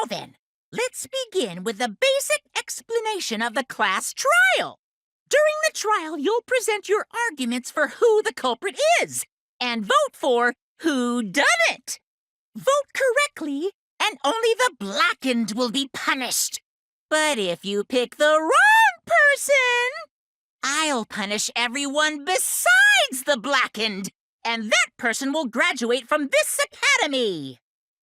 Now then, let's begin with the basic explanation of the class trial. During the trial, you'll present your arguments for who the culprit is and vote for who done it. Vote correctly, and only the blackened will be punished. But if you pick the wrong person, I'll punish everyone besides the blackened, and that person will graduate from this academy.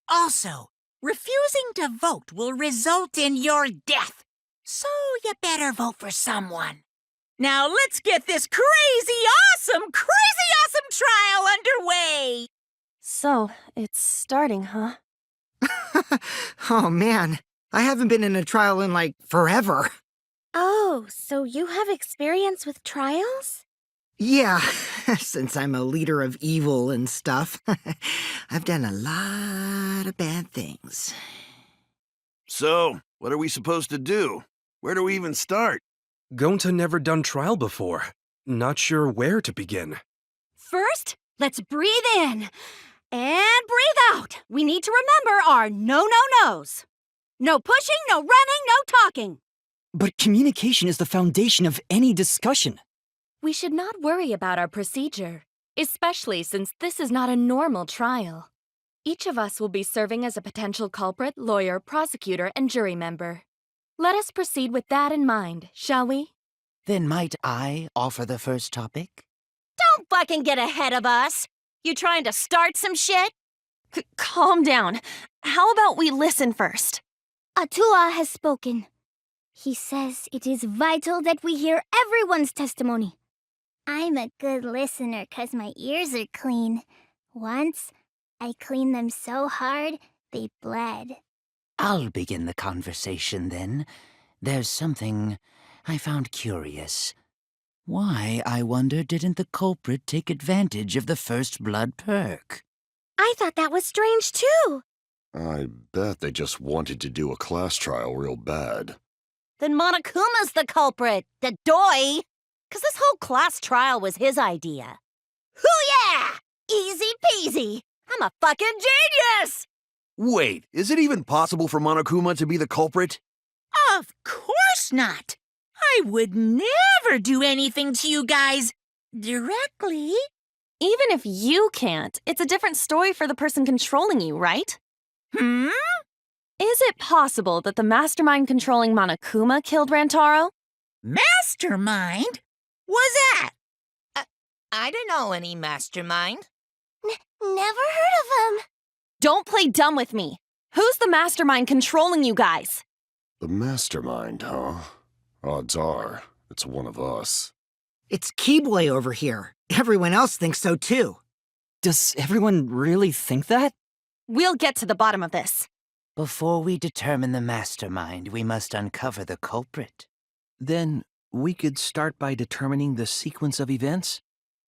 Also, refusing to vote will result in your death, so you better vote for someone. Now let's get this crazy awesome trial underway! So, it's starting, huh? Oh man, I haven't been in a trial in like forever. Oh, so you have experience with trials? Yeah, since I'm a leader of evil and stuff, I've done a lot of bad things. So, what are we supposed to do? Where do we even start? Gonta never done trial before. Not sure where to begin. First, let's breathe in. And breathe out. We need to remember our no-no-nos. No pushing, no running, no talking. But communication is the foundation of any discussion. We should not worry about our procedure, especially since this is not a normal trial. Each of us will be serving as a potential culprit, lawyer, prosecutor, and jury member. Let us proceed with that in mind, shall we? Then might I offer the first topic? Don't fucking get ahead of us. You trying to start some shit? Calm down. How about we listen first? Atua has spoken. He says it is vital that we hear everyone's testimony. I'm a good listener 'cause my ears are clean. Once, I cleaned them so hard, they bled. I'll begin the conversation then. There's something I found curious. Why, I wonder, didn't the culprit take advantage of the first blood perk? I thought that was strange too. I bet they just wanted to do a class trial real bad. Then Monokuma's the culprit, the doy. 'Cause this whole class trial was his idea. Hoo-yeah! Easy peasy. I'm a fucking genius! Wait, is it even possible for Monokuma to be the culprit? Of course not. I would never do anything to you guys directly. Even if you can't, it's a different story for the person controlling you, right? Hmm? Is it possible that the mastermind controlling Monokuma killed Rantaro? Mastermind? Was that? I don't know any mastermind. Never heard of him. Don't play dumb with me. Who's the mastermind controlling you guys? The mastermind, huh? Odds are, it's one of us. It's Keyboy over here. Everyone else thinks so too. Does everyone really think that? We'll get to the bottom of this. Before we determine the mastermind, we must uncover the culprit. Then we could start by determining the sequence of events.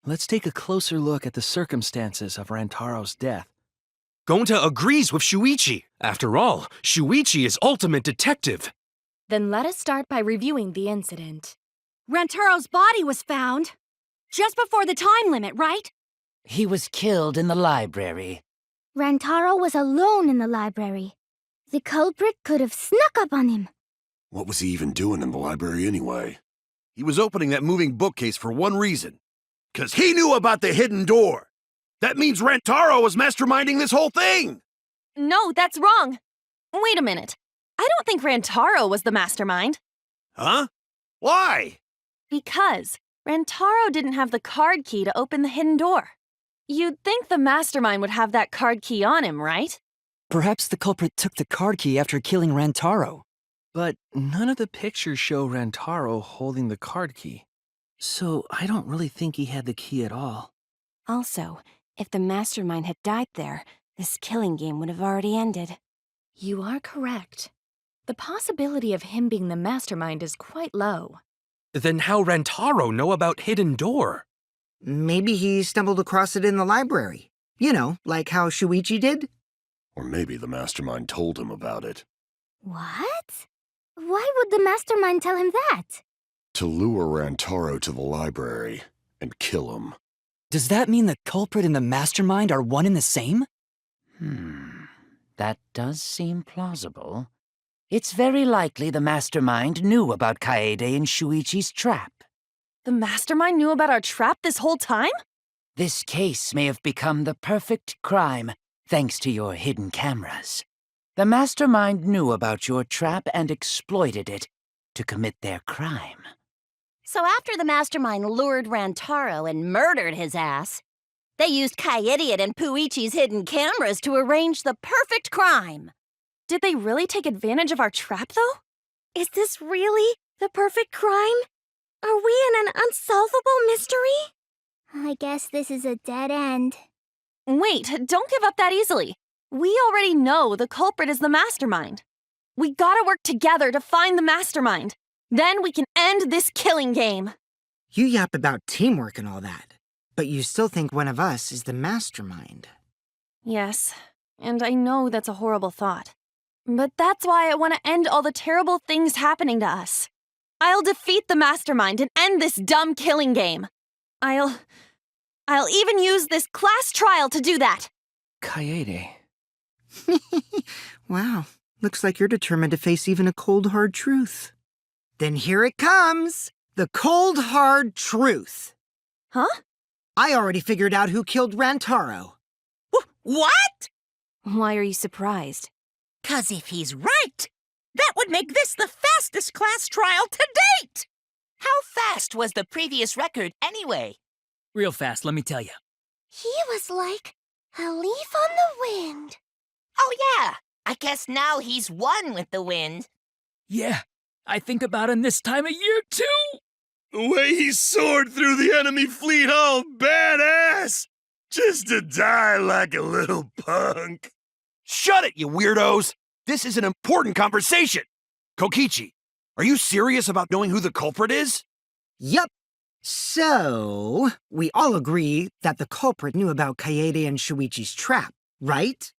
Let's take a closer look at the circumstances of Rantaro's death. Gonta agrees with Shuichi. After all, Shuichi is ultimate detective. Then let us start by reviewing the incident. Rantaro's body was found just before the time limit, right? He was killed in the library. Rantaro was alone in the library. The culprit could have snuck up on him. What was he even doing in the library anyway? He was opening that moving bookcase for one reason. 'Cause he knew about the hidden door. That means Rantaro was masterminding this whole thing! No, that's wrong. Wait a minute. I don't think Rantaro was the mastermind. Huh? Why? Because Rantaro didn't have the card key to open the hidden door. You'd think the mastermind would have that card key on him, right? Perhaps the culprit took the card key after killing Rantaro. But none of the pictures show Rantaro holding the card key. So I don't really think he had the key at all. Also, if the mastermind had died there, this killing game would have already ended. You are correct. The possibility of him being the mastermind is quite low. Then how Rantaro know about hidden door? Maybe he stumbled across it in the library. You know, like how Shuichi did. Or maybe the mastermind told him about it. What? Why would the mastermind tell him that? To lure Rantaro to the library and kill him. Does that mean the culprit and the mastermind are one and the same? That does seem plausible. It's very likely the mastermind knew about Kaede and Shuichi's trap. The mastermind knew about our trap this whole time? This case may have become the perfect crime thanks to your hidden cameras. The mastermind knew about your trap and exploited it to commit their crime. So after the mastermind lured Rantaro and murdered his ass, they used Kaidiot and Puichi's hidden cameras to arrange the perfect crime. Did they really take advantage of our trap, though? Is this really the perfect crime? Are we in an unsolvable mystery? I guess this is a dead end. Wait, don't give up that easily. We already know the culprit is the mastermind. We gotta work together to find the mastermind. Then we can end this killing game. You yap about teamwork and all that, but you still think one of us is the mastermind. Yes, and I know that's a horrible thought. But that's why I want to end all the terrible things happening to us. I'll defeat the mastermind and end this dumb killing game. I'll even use this class trial to do that. Kaede. Wow, looks like you're determined to face even a cold, hard truth. Then here it comes! The cold, hard truth. Huh? I already figured out who killed Rantaro. What? Why are you surprised? 'Cause if he's right, that would make this the fastest class trial to date! How fast was the previous record anyway? Real fast, let me tell you. He was like a leaf on the wind. Oh yeah, I guess now he's one with the wind. Yeah, I think about him this time of year too. The way he soared through the enemy fleet, all badass! Just to die like a little punk. Shut it, you weirdos! This is an important conversation! Kokichi, are you serious about knowing who the culprit is? Yup. So, we all agree that the culprit knew about Kaede and Shuichi's trap, right?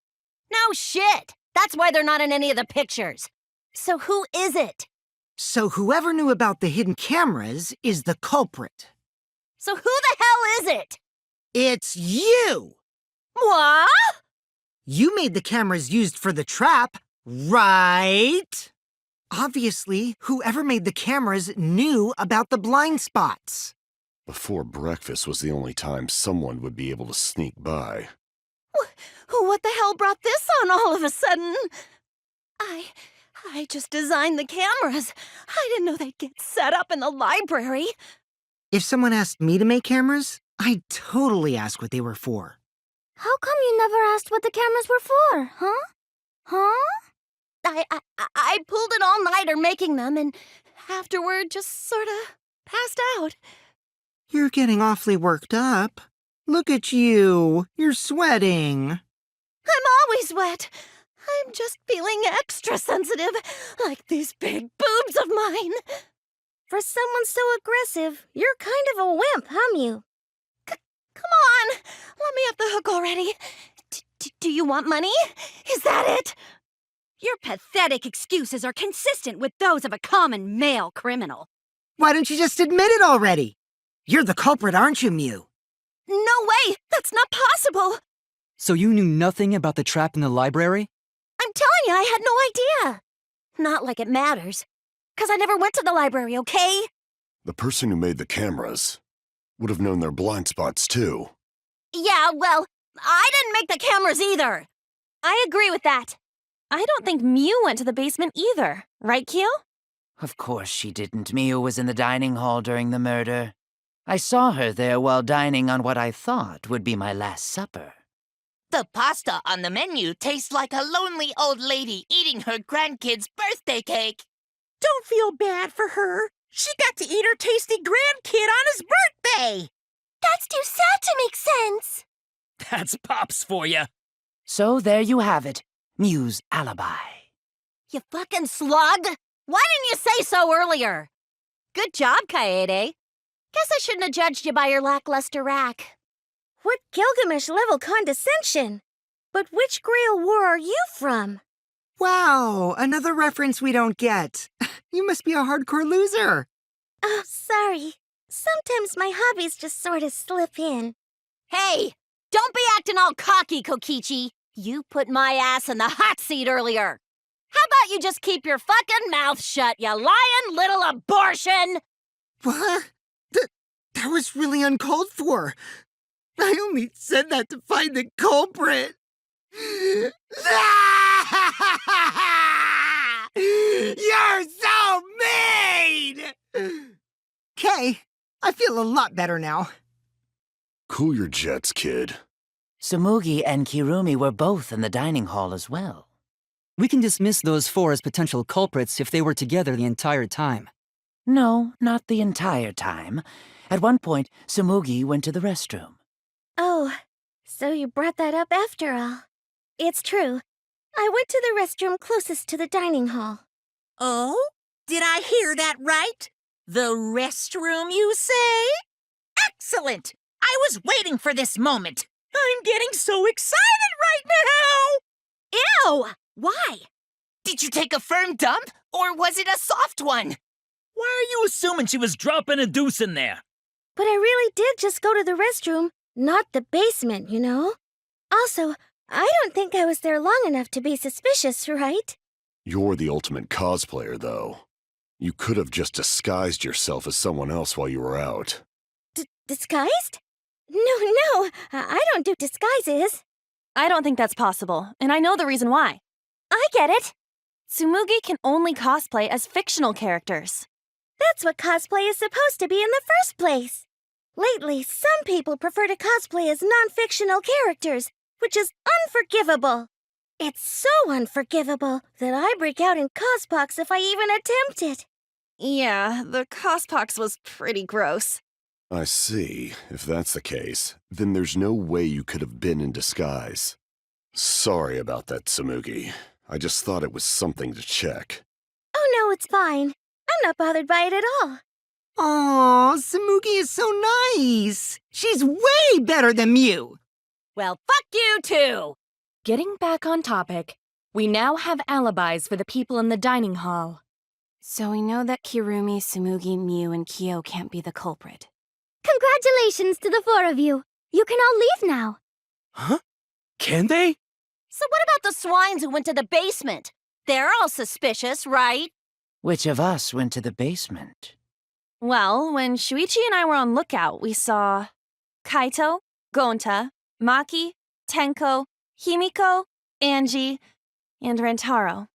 No shit! That's why they're not in any of the pictures. So who is it? So whoever knew about the hidden cameras is the culprit. So who the hell is it? It's you! What? You made the cameras used for the trap, right? Obviously, whoever made the cameras knew about the blind spots. Before breakfast was the only time someone would be able to sneak by. What the hell brought this on all of a sudden? I just designed the cameras. I didn't know they'd get set up in the library. If someone asked me to make cameras, I'd totally ask what they were for. How come you never asked what the cameras were for, huh? Huh? I pulled an all-nighter making them, and afterward just sorta passed out. You're getting awfully worked up. Look at you. You're sweating. I'm always wet. I'm just feeling extra sensitive, like these big boobs of mine. For someone so aggressive, you're kind of a wimp, huh, Mew? Come on, let me off the hook already. Do you want money? Is that it? Your pathetic excuses are consistent with those of a common male criminal. Why don't you just admit it already? You're the culprit, aren't you, Mew? No way! That's not possible! So you knew nothing about the trap in the library? I'm telling you, I had no idea. Not like it matters. 'Cause I never went to the library, okay? The person who made the cameras would have known their blind spots too. Yeah, well, I didn't make the cameras either. I agree with that. I don't think Mew went to the basement either. Right, Kyo? Of course she didn't. Miu was in the dining hall during the murder. I saw her there while dining on what I thought would be my last supper. The pasta on the menu tastes like a lonely old lady eating her grandkid's birthday cake. Don't feel bad for her. She got to eat her tasty grandkid on his birthday. That's too sad to make sense. That's Pops for you. So there you have it. Miu's alibi. You fucking slug! Why didn't you say so earlier? Good job, Kaede. Guess I shouldn't have judged you by your lackluster rack. What Gilgamesh-level condescension! But which Grail War are you from? Wow, another reference we don't get. You must be a hardcore loser. Oh, sorry. Sometimes my hobbies just sort of slip in. Hey, don't be acting all cocky, Kokichi. You put my ass in the hot seat earlier. How about you just keep your fucking mouth shut, you lying little abortion? What? That was really uncalled for. I only said that to find the culprit. You're so mean! Okay, I feel a lot better now. Cool your jets, kid. Tsumugi and Kirumi were both in the dining hall as well. We can dismiss those four as potential culprits if they were together the entire time. No, not the entire time. At one point, Tsumugi went to the restroom. Oh, so you brought that up after all. It's true. I went to the restroom closest to the dining hall. Oh? Did I hear that right? The restroom, you say? Excellent! I was waiting for this moment. I'm getting so excited right now! Ew! Why? Did you take a firm dump, or was it a soft one? Why are you assuming she was dropping a deuce in there? But I really did just go to the restroom, not the basement, you know? Also, I don't think I was there long enough to be suspicious, right? You're the ultimate cosplayer, though. You could have just disguised yourself as someone else while you were out. Disguised? No, I don't do disguises. I don't think that's possible, and I know the reason why. I get it. Tsumugi can only cosplay as fictional characters. That's what cosplay is supposed to be in the first place. Lately, some people prefer to cosplay as non-fictional characters, which is unforgivable. It's so unforgivable that I break out in cospox if I even attempt it. Yeah, the cospox was pretty gross. I see. If that's the case, then there's no way you could have been in disguise. Sorry about that, Tsumugi. I just thought it was something to check. Oh no, it's fine. I'm not bothered by it at all. Aw, Tsumugi is so nice. She's way better than Mew. Well, fuck you too! Getting back on topic, we now have alibis for the people in the dining hall. So we know that Kirumi, Tsumugi, Mew, and Kyo can't be the culprit. Congratulations to the four of you. You can all leave now. Huh? Can they? So what about the swines who went to the basement? They're all suspicious, right? Which of us went to the basement? Well, when Shuichi and I were on lookout, we saw Kaito, Gonta, Maki, Tenko, Himiko, Angie, and Rentaro.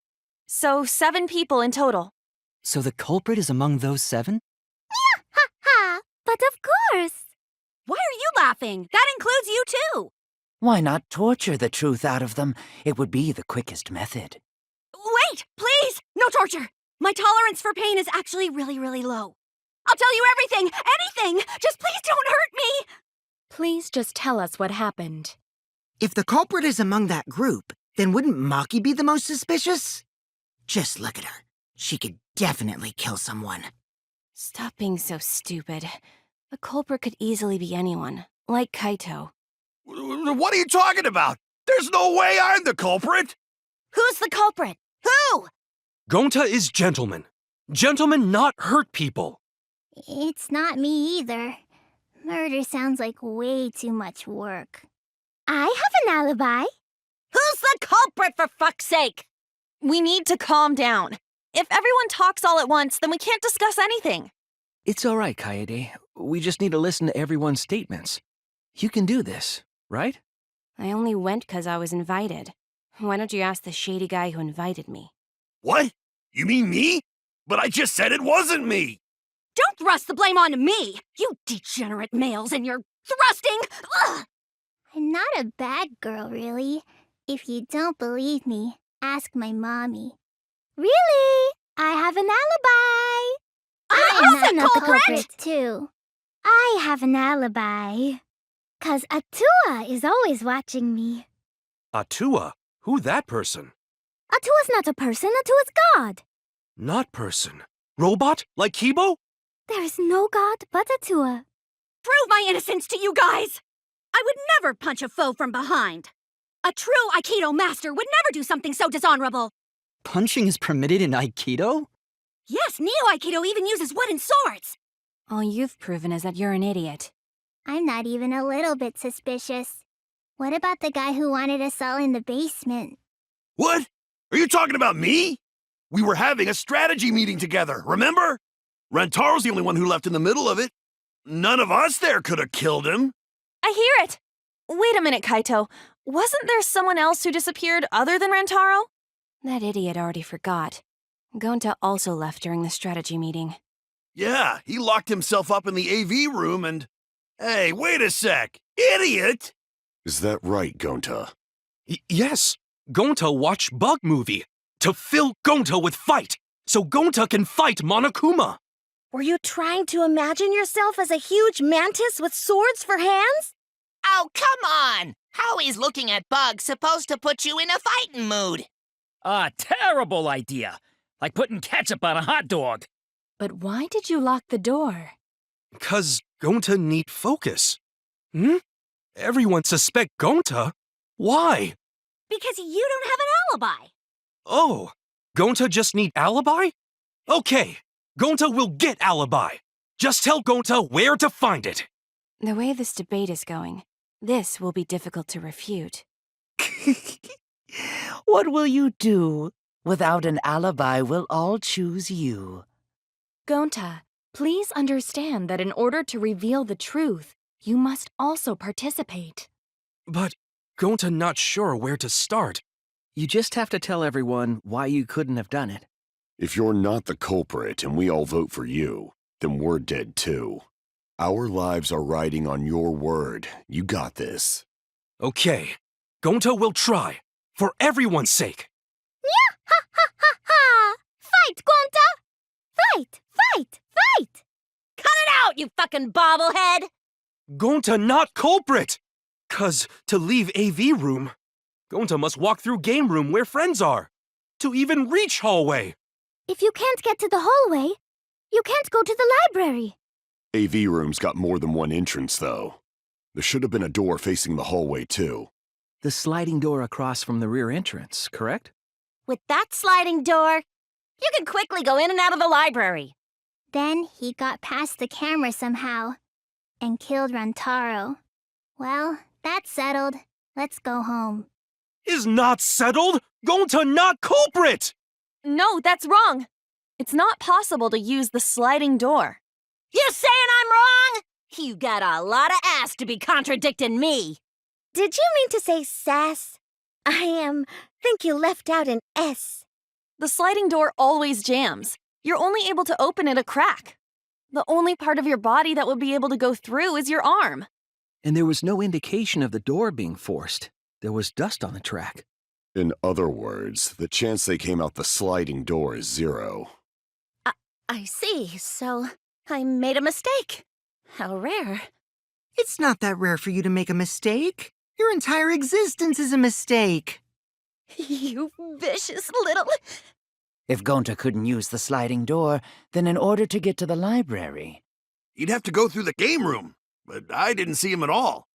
So 7 people in total. So the culprit is among those 7? Ha ha! But of course! Why are you laughing? That includes you too! Why not torture the truth out of them? It would be the quickest method. Wait, please! No torture! My tolerance for pain is actually really, really low. I'll tell you everything! Anything! Just please don't hurt me! Please just tell us what happened. If the culprit is among that group, then wouldn't Maki be the most suspicious? Just look at her. She could definitely kill someone. Stop being so stupid. The culprit could easily be anyone, like Kaito. What are you talking about? There's no way I'm the culprit! Who's the culprit? Who? Gonta is gentleman. Gentlemen not hurt people. It's not me either. Murder sounds like way too much work. I have an alibi. Who's the culprit, for fuck's sake? We need to calm down. If everyone talks all at once, then we can't discuss anything. It's all right, Kaede. We just need to listen to everyone's statements. You can do this, right? I only went because I was invited. Why don't you ask the shady guy who invited me? What? You mean me? But I just said it wasn't me! Don't thrust the blame on me! You degenerate males and your thrusting! Ugh! I'm not a bad girl, really. If you don't believe me, ask my mommy. Really? I have an alibi. I'm not the culprit, too. I have an alibi. 'Cause Atua is always watching me. Atua? Who that person? Atua's not a person, Atua's God. Not person. Robot? Like Kibo? There is no God but Atua. Prove my innocence to you guys! I would never punch a foe from behind. A true Aikido master would never do something so dishonorable. Punching is permitted in Aikido? Yes, Neo-Aikido even uses wooden swords. All you've proven is that you're an idiot. I'm not even a little bit suspicious. What about the guy who wanted us all in the basement? What? Are you talking about me? We were having a strategy meeting together, remember? Rantaro's the only one who left in the middle of it. None of us there could have killed him. I hear it! Wait a minute, Kaito. Wasn't there someone else who disappeared other than Rantaro? That idiot already forgot. Gonta also left during the strategy meeting. Yeah, he locked himself up in the AV room and... Hey, wait a sec! Idiot! Is that right, Gonta? Yes. Gonta watched Bug Movie to fill Gonta with fight, so Gonta can fight Monokuma. Were you trying to imagine yourself as a huge mantis with swords for hands? Oh, come on! How is looking at bugs supposed to put you in a fighting mood? A terrible idea. Like putting ketchup on a hot dog. But why did you lock the door? 'Cause Gonta need focus. Everyone suspect Gonta? Why? Because you don't have an alibi. Oh, Gonta just need alibi? Okay, Gonta will get alibi. Just tell Gonta where to find it. The way this debate is going, this will be difficult to refute. What will you do? Without an alibi, we'll all choose you. Gonta, please understand that in order to reveal the truth, you must also participate. But Gonta not sure where to start. You just have to tell everyone why you couldn't have done it. If you're not the culprit and we all vote for you, then we're dead too. Our lives are riding on your word. You got this. Okay, Gonta will try, for everyone's sake. Yeah! Ha ha ha ha! Fight, Gonta! Fight! Fight! Fight! Cut it out, you fucking bobblehead! Gonta not culprit! 'Cause to leave AV room, Gonta must walk through game room where friends are, to even reach hallway. If you can't get to the hallway, you can't go to the library. AV room's got more than one entrance, though. There should have been a door facing the hallway, too. The sliding door across from the rear entrance, correct? With that sliding door, you can quickly go in and out of the library. Then he got past the camera somehow and killed Rantaro. Well, that's settled. Let's go home. Is not settled? Gonta not culprit! No, that's wrong. It's not possible to use the sliding door. You saying I'm wrong? You got a lot of ass to be contradicting me. Did you mean to say sass? Think you left out an S. The sliding door always jams. You're only able to open it a crack. The only part of your body that would be able to go through is your arm. And there was no indication of the door being forced. There was dust on the track. In other words, the chance they came out the sliding door is 0. I see. So I made a mistake. How rare. It's not that rare for you to make a mistake. Your entire existence is a mistake. You vicious little... If Gonta couldn't use the sliding door, then in order to get to the library... He'd have to go through the game room, but I didn't see him at all.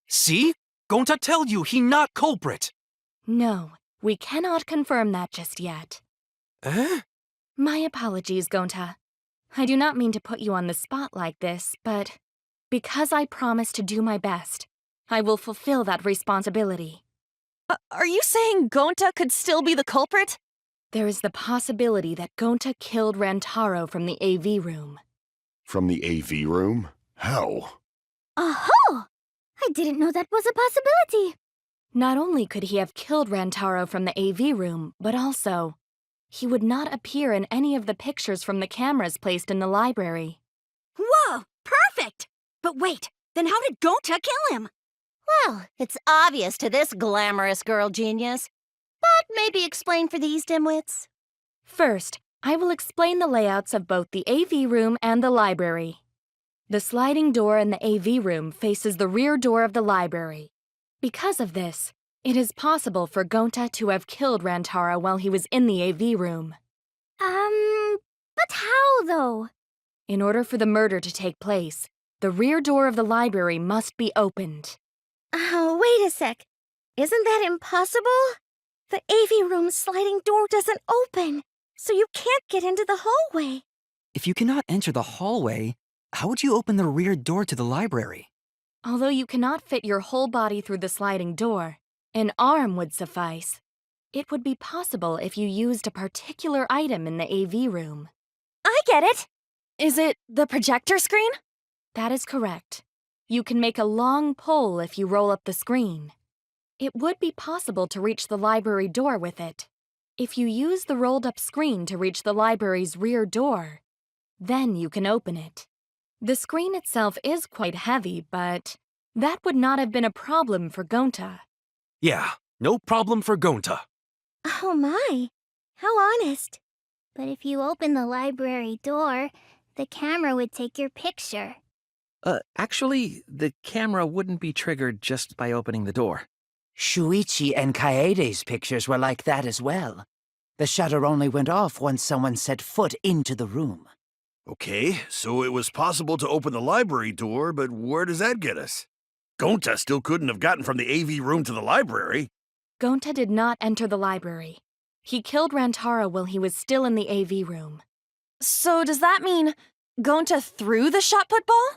See? Gonta tell you he not culprit. No, we cannot confirm that just yet. Eh? My apologies, Gonta. I do not mean to put you on the spot like this, but because I promised to do my best, I will fulfill that responsibility. Are you saying Gonta could still be the culprit? There is the possibility that Gonta killed Rantaro from the AV room. From the AV room? How? Oh! I didn't know that was a possibility. Not only could he have killed Rantaro from the AV room, but also, he would not appear in any of the pictures from the cameras placed in the library. Whoa! Perfect! But wait, then how did Gonta kill him? Well, it's obvious to this glamorous girl genius. But maybe explain for these dimwits. First, I will explain the layouts of both the AV room and the library. The sliding door in the AV room faces the rear door of the library. Because of this, it is possible for Gonta to have killed Rantaro while he was in the AV room. But how, though? In order for the murder to take place, the rear door of the library must be opened. Oh, wait a sec. Isn't that impossible? The AV room's sliding door doesn't open, so you can't get into the hallway. If you cannot enter the hallway, how would you open the rear door to the library? Although you cannot fit your whole body through the sliding door, an arm would suffice. It would be possible if you used a particular item in the AV room. I get it! Is it the projector screen? That is correct. You can make a long pole if you roll up the screen. It would be possible to reach the library door with it. If you use the rolled-up screen to reach the library's rear door, then you can open it. The screen itself is quite heavy, but that would not have been a problem for Gonta. Yeah, no problem for Gonta. Oh my, how honest. But if you open the library door, the camera would take your picture. Actually, the camera wouldn't be triggered just by opening the door. Shuichi and Kaede's pictures were like that as well. The shutter only went off once someone set foot into the room. Okay, so it was possible to open the library door, but where does that get us? Gonta still couldn't have gotten from the AV room to the library. Gonta did not enter the library. He killed Rantaro while he was still in the AV room. So does that mean Gonta threw the shot put ball?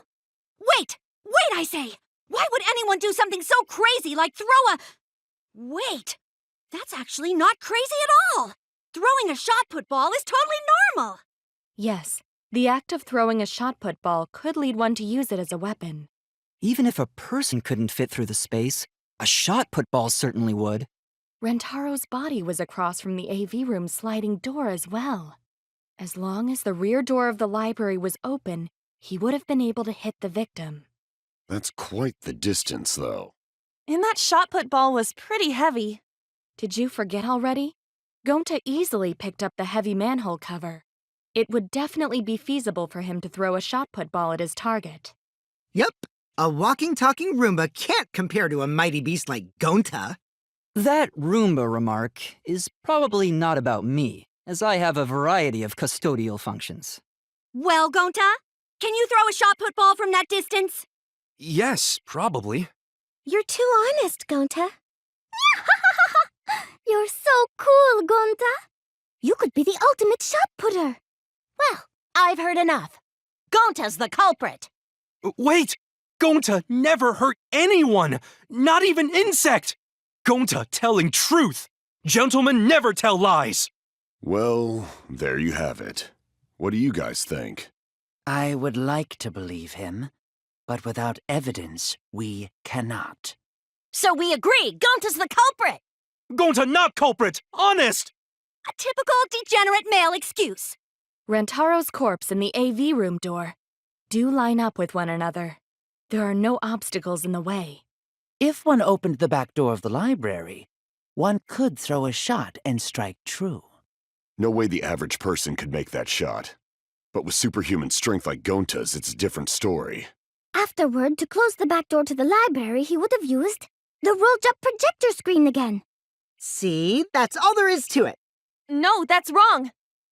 Wait! Wait, I say! Why would anyone do something so crazy like throw a... Wait! That's actually not crazy at all! Throwing a shot put ball is totally normal! Yes, the act of throwing a shot put ball could lead one to use it as a weapon. Even if a person couldn't fit through the space, a shot put ball certainly would. Rantaro's body was across from the AV room's sliding door as well. As long as the rear door of the library was open, he would have been able to hit the victim. That's quite the distance, though. And that shot put ball was pretty heavy. Did you forget already? Gonta easily picked up the heavy manhole cover. It would definitely be feasible for him to throw a shot put ball at his target. Yep, a walking, talking Roomba can't compare to a mighty beast like Gonta. That Roomba remark is probably not about me, as I have a variety of custodial functions. Well, Gonta, can you throw a shot put ball from that distance? Yes, probably. You're too honest, Gonta. You're so cool, Gonta. You could be the ultimate shot putter. Well, I've heard enough. Gonta's the culprit. Wait! Gonta never hurt anyone! Not even insect! Gonta telling truth! Gentlemen never tell lies! Well, there you have it. What do you guys think? I would like to believe him, but without evidence, we cannot. So we agree, Gonta's the culprit! Gonta not culprit! Honest! A typical degenerate male excuse. Rantaro's corpse and the AV room door do line up with one another. There are no obstacles in the way. If one opened the back door of the library, one could throw a shot and strike true. No way the average person could make that shot. But with superhuman strength like Gonta's, it's a different story. Afterward, to close the back door to the library, he would have used the rolled-up projector screen again. See, that's all there is to it. No, that's wrong.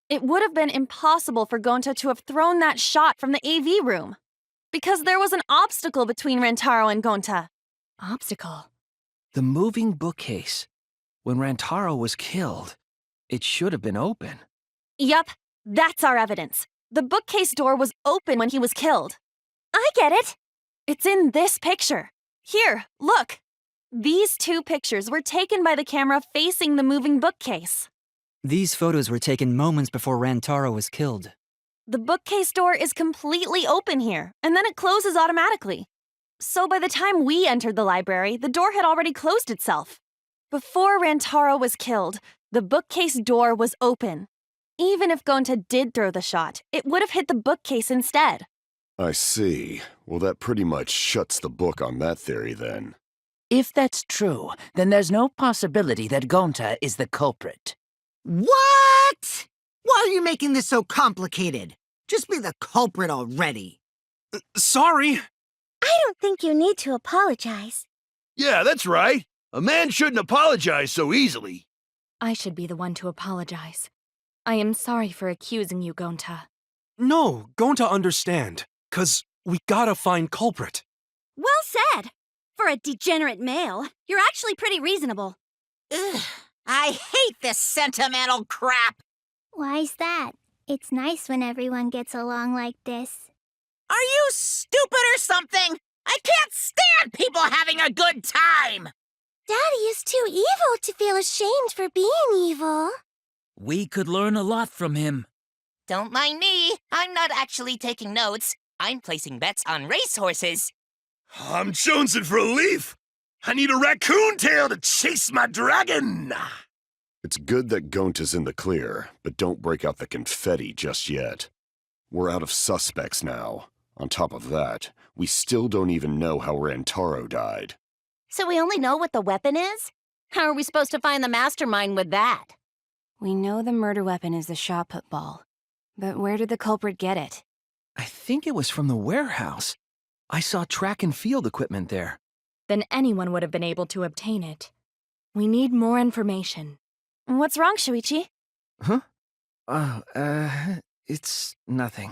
It would have been impossible for Gonta to have thrown that shot from the AV room. Because there was an obstacle between Rantaro and Gonta. Obstacle? The moving bookcase. When Rantaro was killed, it should have been open. Yup, that's our evidence. The bookcase door was open when he was killed. I get it. It's in this picture. Here, look. These two pictures were taken by the camera facing the moving bookcase. These photos were taken moments before Rantaro was killed. The bookcase door is completely open here, and then it closes automatically. So by the time we entered the library, the door had already closed itself. Before Rantaro was killed, the bookcase door was open. Even if Gonta did throw the shot, it would have hit the bookcase instead. I see. Well, that pretty much shuts the book on that theory, then. If that's true, then there's no possibility that Gonta is the culprit. What? Why are you making this so complicated? Just be the culprit already. Sorry. I don't think you need to apologize. Yeah, that's right. A man shouldn't apologize so easily. I should be the one to apologize. I am sorry for accusing you, Gonta. No, Gonta understand. 'Cause we gotta find culprit. Well said. For a degenerate male, you're actually pretty reasonable. Ugh, I hate this sentimental crap. Why's that? It's nice when everyone gets along like this. Are you stupid or something? I can't stand people having a good time! Daddy is too evil to feel ashamed for being evil. We could learn a lot from him. Don't mind me. I'm not actually taking notes. I'm placing bets on racehorses. I'm jonesing for a leaf. I need a raccoon tail to chase my dragon. It's good that Gaunt is in the clear, but don't break out the confetti just yet. We're out of suspects now. On top of that, we still don't even know how Rantaro died. So we only know what the weapon is? How are we supposed to find the mastermind with that? We know the murder weapon is the shot put ball. But where did the culprit get it? I think it was from the warehouse. I saw track and field equipment there. Then anyone would have been able to obtain it. We need more information. What's wrong, Shuichi? Huh? It's nothing.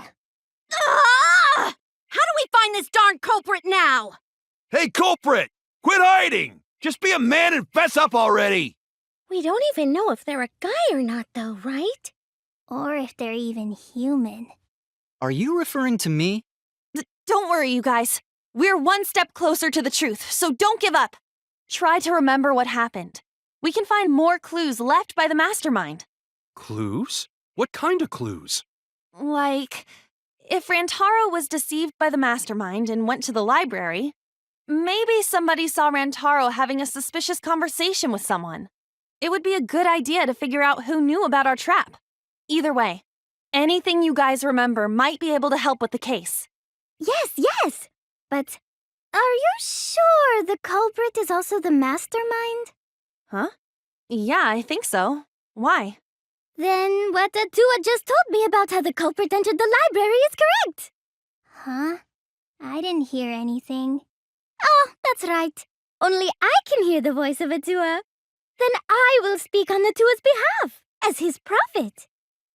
Ah! How do we find this darn culprit now? Hey, culprit! Quit hiding! Just be a man and fess up already! We don't even know if they're a guy or not, though, right? Or if they're even human. Are you referring to me? Don't worry, you guys. We're one step closer to the truth, so don't give up. Try to remember what happened. We can find more clues left by the mastermind. Clues? What kind of clues? Like, if Rantaro was deceived by the mastermind and went to the library, maybe somebody saw Rantaro having a suspicious conversation with someone. It would be a good idea to figure out who knew about our trap. Either way, anything you guys remember might be able to help with the case. Yes! But are you sure the culprit is also the mastermind? Huh? Yeah, I think so. Why? Then what Atua just told me about how the culprit entered the library is correct. Huh? I didn't hear anything. Oh, that's right. Only I can hear the voice of Atua. Then I will speak on Atua's behalf, as his prophet.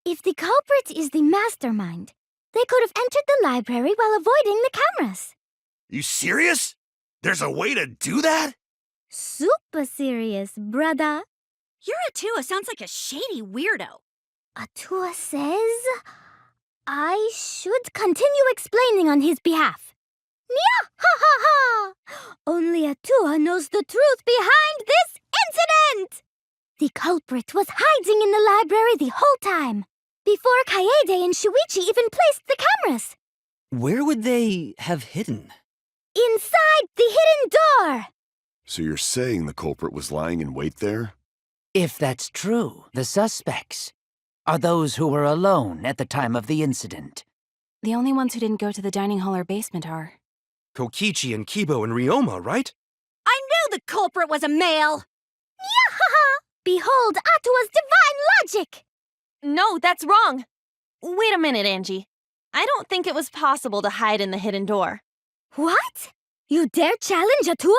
If the culprit is the mastermind, they could have entered the library while avoiding the cameras. You serious? There's a way to do that? Super serious, brother. Your Atua sounds like a shady weirdo. Atua says I should continue explaining on his behalf. Nya ha ha ha! Only Atua knows the truth behind this incident! The culprit was hiding in the library the whole time, before Kaede and Shuichi even placed the cameras. Where would they have hidden? Inside the hidden door! So you're saying the culprit was lying in wait there? If that's true, the suspects are those who were alone at the time of the incident. The only ones who didn't go to the dining hall or basement are... Kokichi and Kibo and Ryoma, right? I knew the culprit was a male! Yahaha! Behold Atua's divine logic! No, that's wrong. Wait a minute, Angie. I don't think it was possible to hide in the hidden door. What? You dare challenge Atua?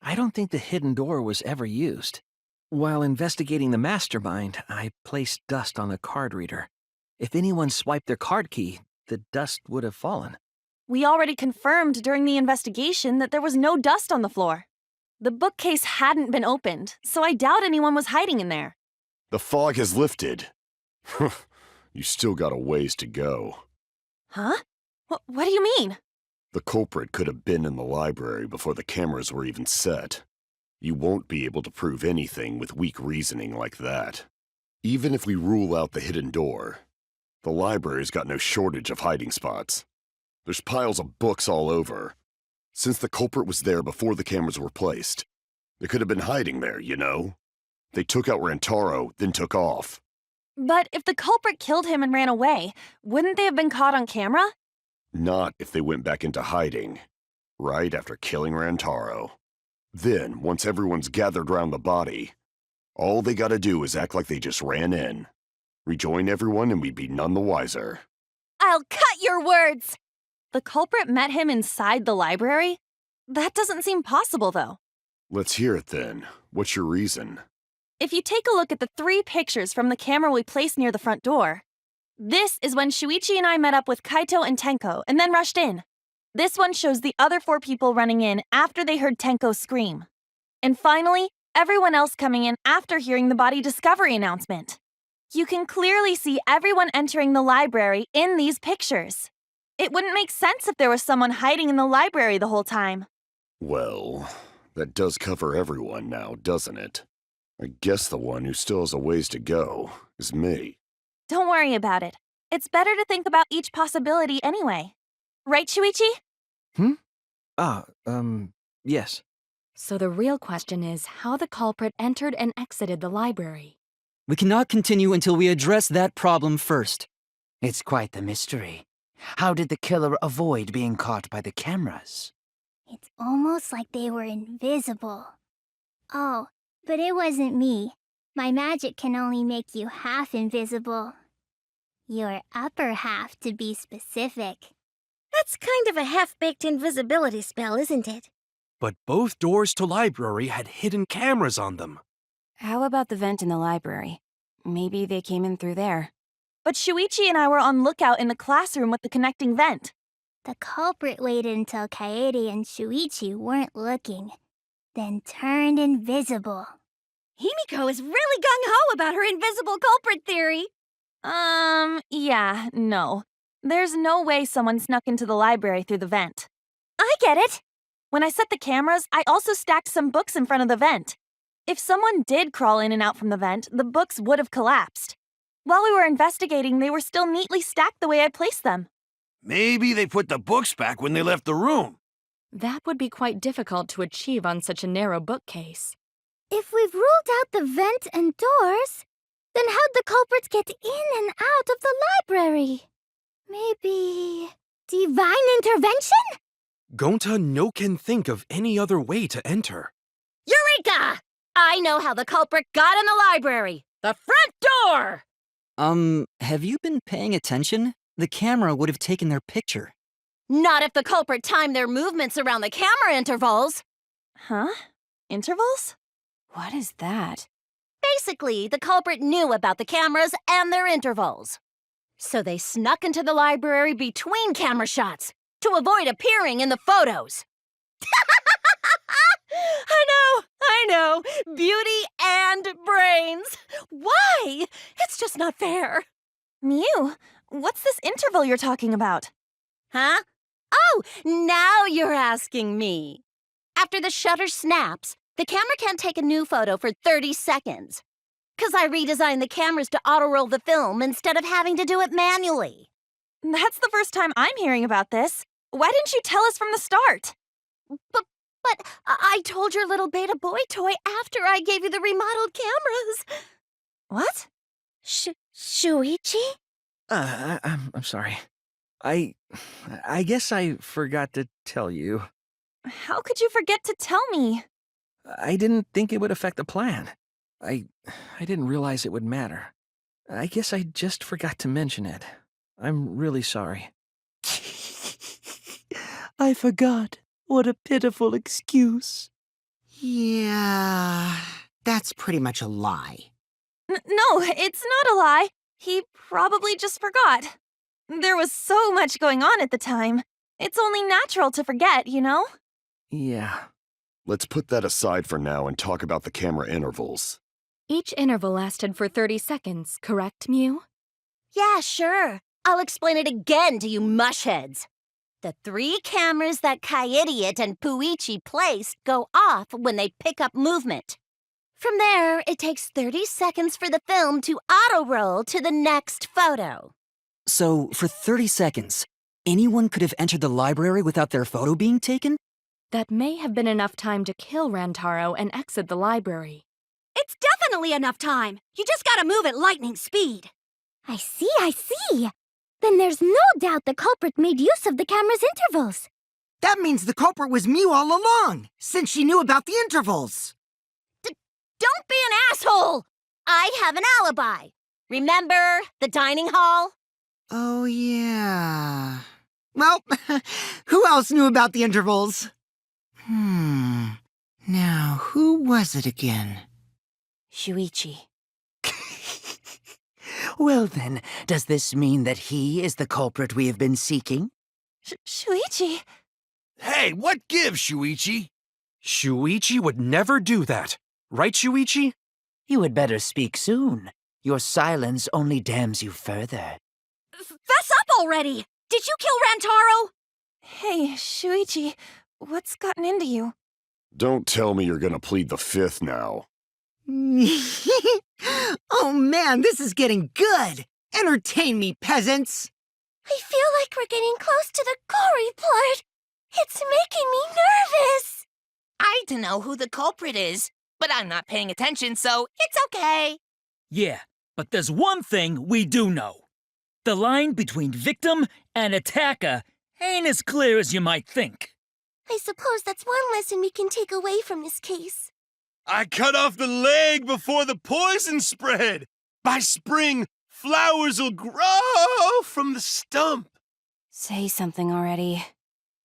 I don't think the hidden door was ever used. While investigating the mastermind, I placed dust on the card reader. If anyone swiped their card key, the dust would have fallen. We already confirmed during the investigation that there was no dust on the floor. The bookcase hadn't been opened, so I doubt anyone was hiding in there. The fog has lifted. You still got a ways to go. Huh? What do you mean? The culprit could have been in the library before the cameras were even set. You won't be able to prove anything with weak reasoning like that. Even if we rule out the hidden door, the library's got no shortage of hiding spots. There's piles of books all over. Since the culprit was there before the cameras were placed, they could have been hiding there, you know? They took out Rantaro, then took off. But if the culprit killed him and ran away, wouldn't they have been caught on camera? Not if they went back into hiding, right after killing Rantaro. Then, once everyone's gathered round the body, all they gotta do is act like they just ran in. Rejoin everyone and we'd be none the wiser. I'll cut your words! The culprit met him inside the library? That doesn't seem possible, though. Let's hear it then. What's your reason? If you take a look at the 3 pictures from the camera we placed near the front door, this is when Shuichi and I met up with Kaito and Tenko and then rushed in. This one shows the other 4 people running in after they heard Tenko scream. And finally, everyone else coming in after hearing the body discovery announcement. You can clearly see everyone entering the library in these pictures. It wouldn't make sense if there was someone hiding in the library the whole time. Well, that does cover everyone now, doesn't it? I guess the one who still has a ways to go is me. Don't worry about it. It's better to think about each possibility anyway. Right, Shuichi? Yes. So the real question is how the culprit entered and exited the library. We cannot continue until we address that problem first. It's quite the mystery. How did the killer avoid being caught by the cameras? It's almost like they were invisible. Oh, but it wasn't me. My magic can only make you half invisible. Your upper half, to be specific. That's kind of a half-baked invisibility spell, isn't it? But both doors to library had hidden cameras on them. How about the vent in the library? Maybe they came in through there. But Shuichi and I were on lookout in the classroom with the connecting vent. The culprit waited until Kaede and Shuichi weren't looking, then turned invisible. Himiko is really gung-ho about her invisible culprit theory. Yeah, no. There's no way someone snuck into the library through the vent. I get it! When I set the cameras, I also stacked some books in front of the vent. If someone did crawl in and out from the vent, the books would have collapsed. While we were investigating, they were still neatly stacked the way I placed them. Maybe they put the books back when they left the room. That would be quite difficult to achieve on such a narrow bookcase. If we've ruled out the vent and doors, then how'd the culprits get in and out of the library? Maybe divine intervention? Gonta no can think of any other way to enter. Eureka! I know how the culprit got in the library. The front door! Have you been paying attention? The camera would have taken their picture. Not if the culprit timed their movements around the camera intervals. Huh? Intervals? What is that? Basically, the culprit knew about the cameras and their intervals. So they snuck into the library between camera shots to avoid appearing in the photos. I know. Beauty and brains. Why? It's just not fair. Miu, what's this interval you're talking about? Huh? Oh, now you're asking me. After the shutter snaps, the camera can't take a new photo for 30 seconds. 'Cause I redesigned the cameras to auto-roll the film instead of having to do it manually. That's the first time I'm hearing about this. Why didn't you tell us from the start? But I told your little beta boy toy after I gave you the remodeled cameras. What? Shuichi? I'm sorry. I guess I forgot to tell you. How could you forget to tell me? I didn't think it would affect the plan. I didn't realize it would matter. I guess I just forgot to mention it. I'm really sorry. I forgot. What a pitiful excuse. Yeah, that's pretty much a lie. No, it's not a lie. He probably just forgot. There was so much going on at the time. It's only natural to forget, you know? Yeah. Let's put that aside for now and talk about the camera intervals. Each interval lasted for 30 seconds, correct, Miu? Yeah, sure. I'll explain it again to you mushheads. The 3 cameras that Kaidiot and Puichi placed go off when they pick up movement. From there, it takes 30 seconds for the film to auto-roll to the next photo. So, for 30 seconds, anyone could have entered the library without their photo being taken? That may have been enough time to kill Rantaro and exit the library. It's definitely enough time. You just gotta move at lightning speed. I see. Then there's no doubt the culprit made use of the camera's intervals. That means the culprit was Miu all along, since she knew about the intervals. Don't be an asshole! I have an alibi. Remember the dining hall? Oh, yeah. Well, who else knew about the intervals? Now, who was it again? Shuichi. Well then, does this mean that he is the culprit we have been seeking? Shuichi? Hey, what gives, Shuichi? Shuichi would never do that. Right, Shuichi? You had better speak soon. Your silence only damns you further. Fess up already! Did you kill Rantaro? Hey, Shuichi, what's gotten into you? Don't tell me you're gonna plead the fifth now. Oh man, this is getting good! Entertain me, peasants! I feel like we're getting close to the gory part. It's making me nervous. I don't know who the culprit is, but I'm not paying attention, so it's okay. Yeah, but there's one thing we do know. The line between victim and attacker ain't as clear as you might think. I suppose that's one lesson we can take away from this case. I cut off the leg before the poison spread. By spring, flowers will grow from the stump. Say something already.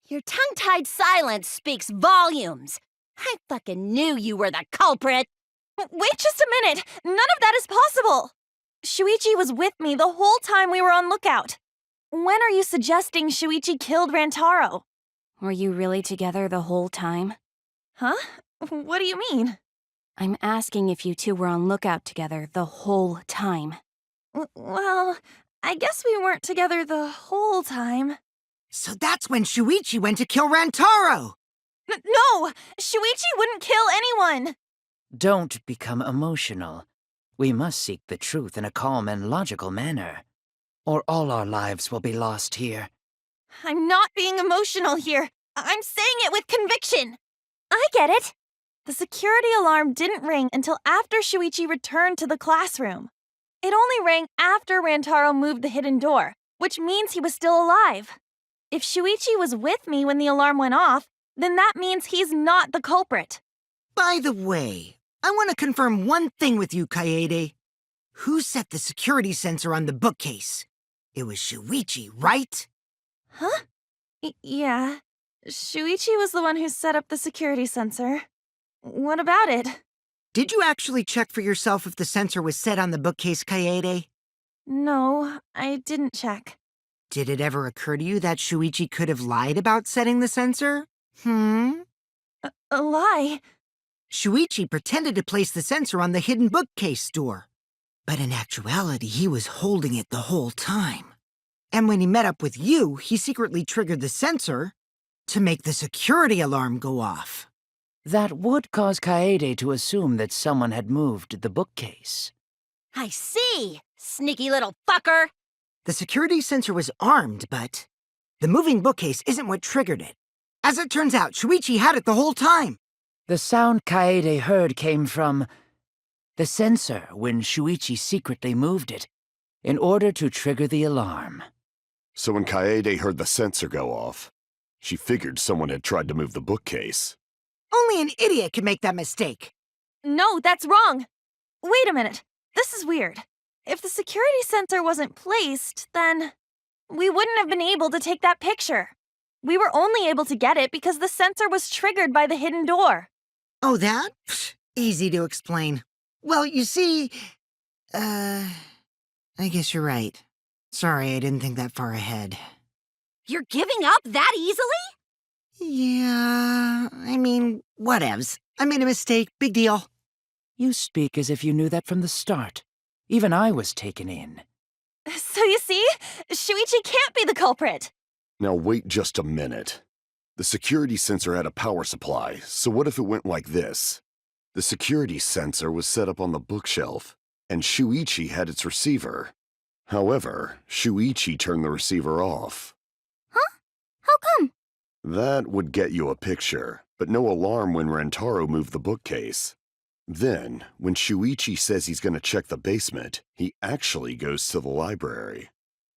Your tongue-tied silence speaks volumes. I fucking knew you were the culprit. Wait just a minute! None of that is possible! Shuichi was with me the whole time we were on lookout. When are you suggesting Shuichi killed Rantaro? Were you really together the whole time? Huh? What do you mean? I'm asking if you two were on lookout together the whole time. Well, I guess we weren't together the whole time. So that's when Shuichi went to kill Rantaro! No! Shuichi wouldn't kill anyone! Don't become emotional. We must seek the truth in a calm and logical manner, or all our lives will be lost here. I'm not being emotional here. I'm saying it with conviction. I get it. The security alarm didn't ring until after Shuichi returned to the classroom. It only rang after Rantaro moved the hidden door, which means he was still alive. If Shuichi was with me when the alarm went off, then that means he's not the culprit. By the way, I want to confirm one thing with you, Kaede. Who set the security sensor on the bookcase? It was Shuichi, right? Huh? Yeah. Shuichi was the one who set up the security sensor. What about it? Did you actually check for yourself if the sensor was set on the bookcase, Kaede? No, I didn't check. Did it ever occur to you that Shuichi could have lied about setting the sensor? A lie? Shuichi pretended to place the sensor on the hidden bookcase door. But in actuality, he was holding it the whole time. And when he met up with you, he secretly triggered the sensor to make the security alarm go off. That would cause Kaede to assume that someone had moved the bookcase. I see, sneaky little fucker. The security sensor was armed, but the moving bookcase isn't what triggered it. As it turns out, Shuichi had it the whole time. The sound Kaede heard came from the sensor when Shuichi secretly moved it in order to trigger the alarm. So when Kaede heard the sensor go off, she figured someone had tried to move the bookcase. Only an idiot could make that mistake. No, that's wrong. Wait a minute. This is weird. If the security sensor wasn't placed, then we wouldn't have been able to take that picture. We were only able to get it because the sensor was triggered by the hidden door. Oh, that? Pfft, easy to explain. Well, you see, I guess you're right. Sorry, I didn't think that far ahead. You're giving up that easily? Yeah, I mean, whatevs. I made a mistake, big deal. You speak as if you knew that from the start. Even I was taken in. So you see, Shuichi can't be the culprit. Now wait just a minute. The security sensor had a power supply, so what if it went like this? The security sensor was set up on the bookshelf, and Shuichi had its receiver. However, Shuichi turned the receiver off. Huh? How come? That would get you a picture, but no alarm when Rantaro moved the bookcase. Then, when Shuichi says he's going to check the basement, he actually goes to the library.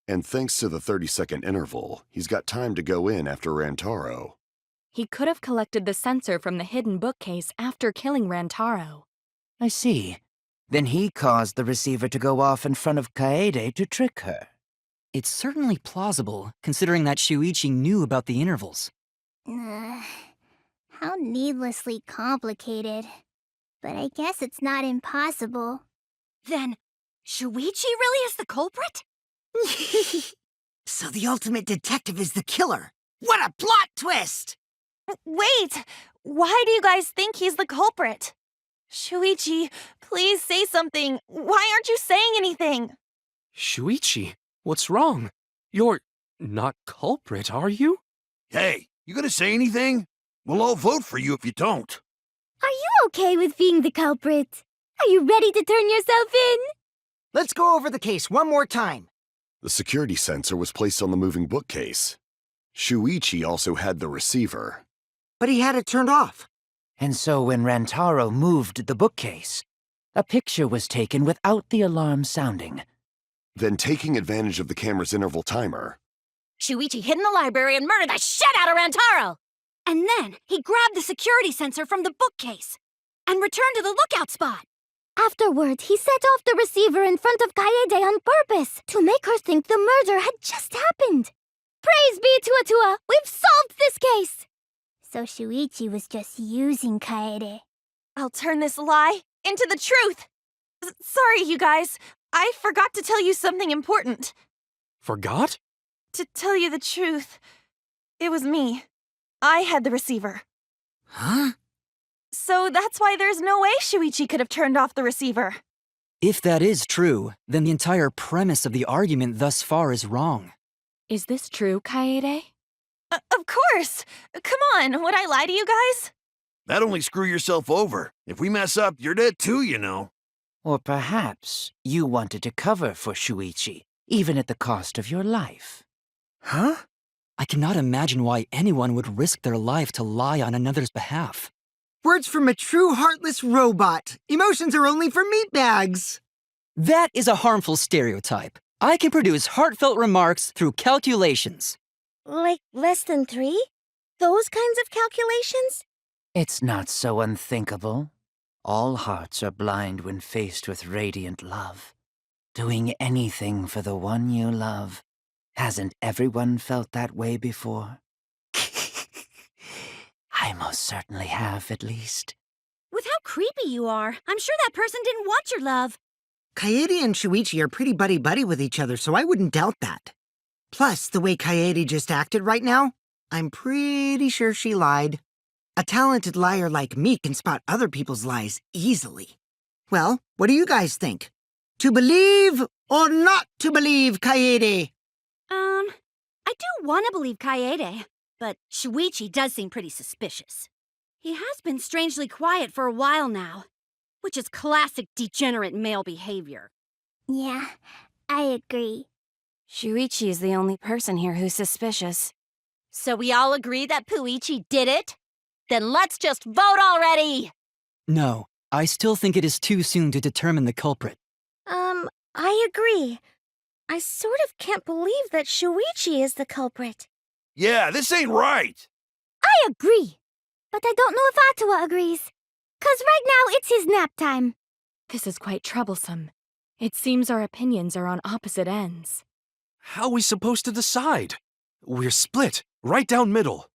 And thanks to the 30-second interval, he's got time to go in after Rantaro. He could have collected the sensor from the hidden bookcase after killing Rantaro. I see. Then he caused the receiver to go off in front of Kaede to trick her. It's certainly plausible, considering that Shuichi knew about the intervals. How needlessly complicated. But I guess it's not impossible. Then, Shuichi really is the culprit? So the ultimate detective is the killer. What a plot twist! Wait! Why do you guys think he's the culprit? Shuichi, please say something. Why aren't you saying anything? Shuichi, what's wrong? You're Not culprit, are you? Hey, you gonna say anything? We'll all vote for you if you don't. Are you okay with being the culprit? Are you ready to turn yourself in? Let's go over the case one more time. The security sensor was placed on the moving bookcase. Shuichi also had the receiver. But he had it turned off. And so when Rantaro moved the bookcase, a picture was taken without the alarm sounding. Then, taking advantage of the camera's interval timer, Shuichi hid in the library and murdered the shit out of Rantaro! And then he grabbed the security sensor from the bookcase and returned to the lookout spot. Afterward, he set off the receiver in front of Kaede on purpose to make her think the murder had just happened. Praise be Tuatua! We've solved this case! So Shuichi was just using Kaede. I'll turn this lie into the truth. Sorry, you guys. I forgot to tell you something important. Forgot? To tell you the truth, it was me. I had the receiver. Huh? So that's why there's no way Shuichi could have turned off the receiver. If that is true, then the entire premise of the argument thus far is wrong. Is this true, Kaede? Of course! Come on, would I lie to you guys? That'd only screw yourself over. If we mess up, you're dead too, you know. Or perhaps you wanted to cover for Shuichi, even at the cost of your life. Huh? I cannot imagine why anyone would risk their life to lie on another's behalf. Words from a true heartless robot. Emotions are only for meatbags. That is a harmful stereotype. I can produce heartfelt remarks through calculations. Like less than 3? Those kinds of calculations? It's not so unthinkable. All hearts are blind when faced with radiant love. Doing anything for the one you love. Hasn't everyone felt that way before? I most certainly have, at least. With how creepy you are, I'm sure that person didn't want your love. Kaede and Shuichi are pretty buddy-buddy with each other, so I wouldn't doubt that. Plus, the way Kaede just acted right now, I'm pretty sure she lied. A talented liar like me can spot other people's lies easily. Well, what do you guys think? To believe or not to believe, Kaede? I do want to believe Kaede, but Shuichi does seem pretty suspicious. He has been strangely quiet for a while now, which is classic degenerate male behavior. Yeah, I agree. Shuichi is the only person here who's suspicious. So we all agree that Puichi did it? Then let's just vote already! No, I still think it is too soon to determine the culprit. I agree. I sort of can't believe that Shuichi is the culprit. Yeah, this ain't right. I agree. But I don't know if Atua agrees. 'Cause right now it's his nap time. This is quite troublesome. It seems our opinions are on opposite ends. How are we supposed to decide? We're split, right down middle.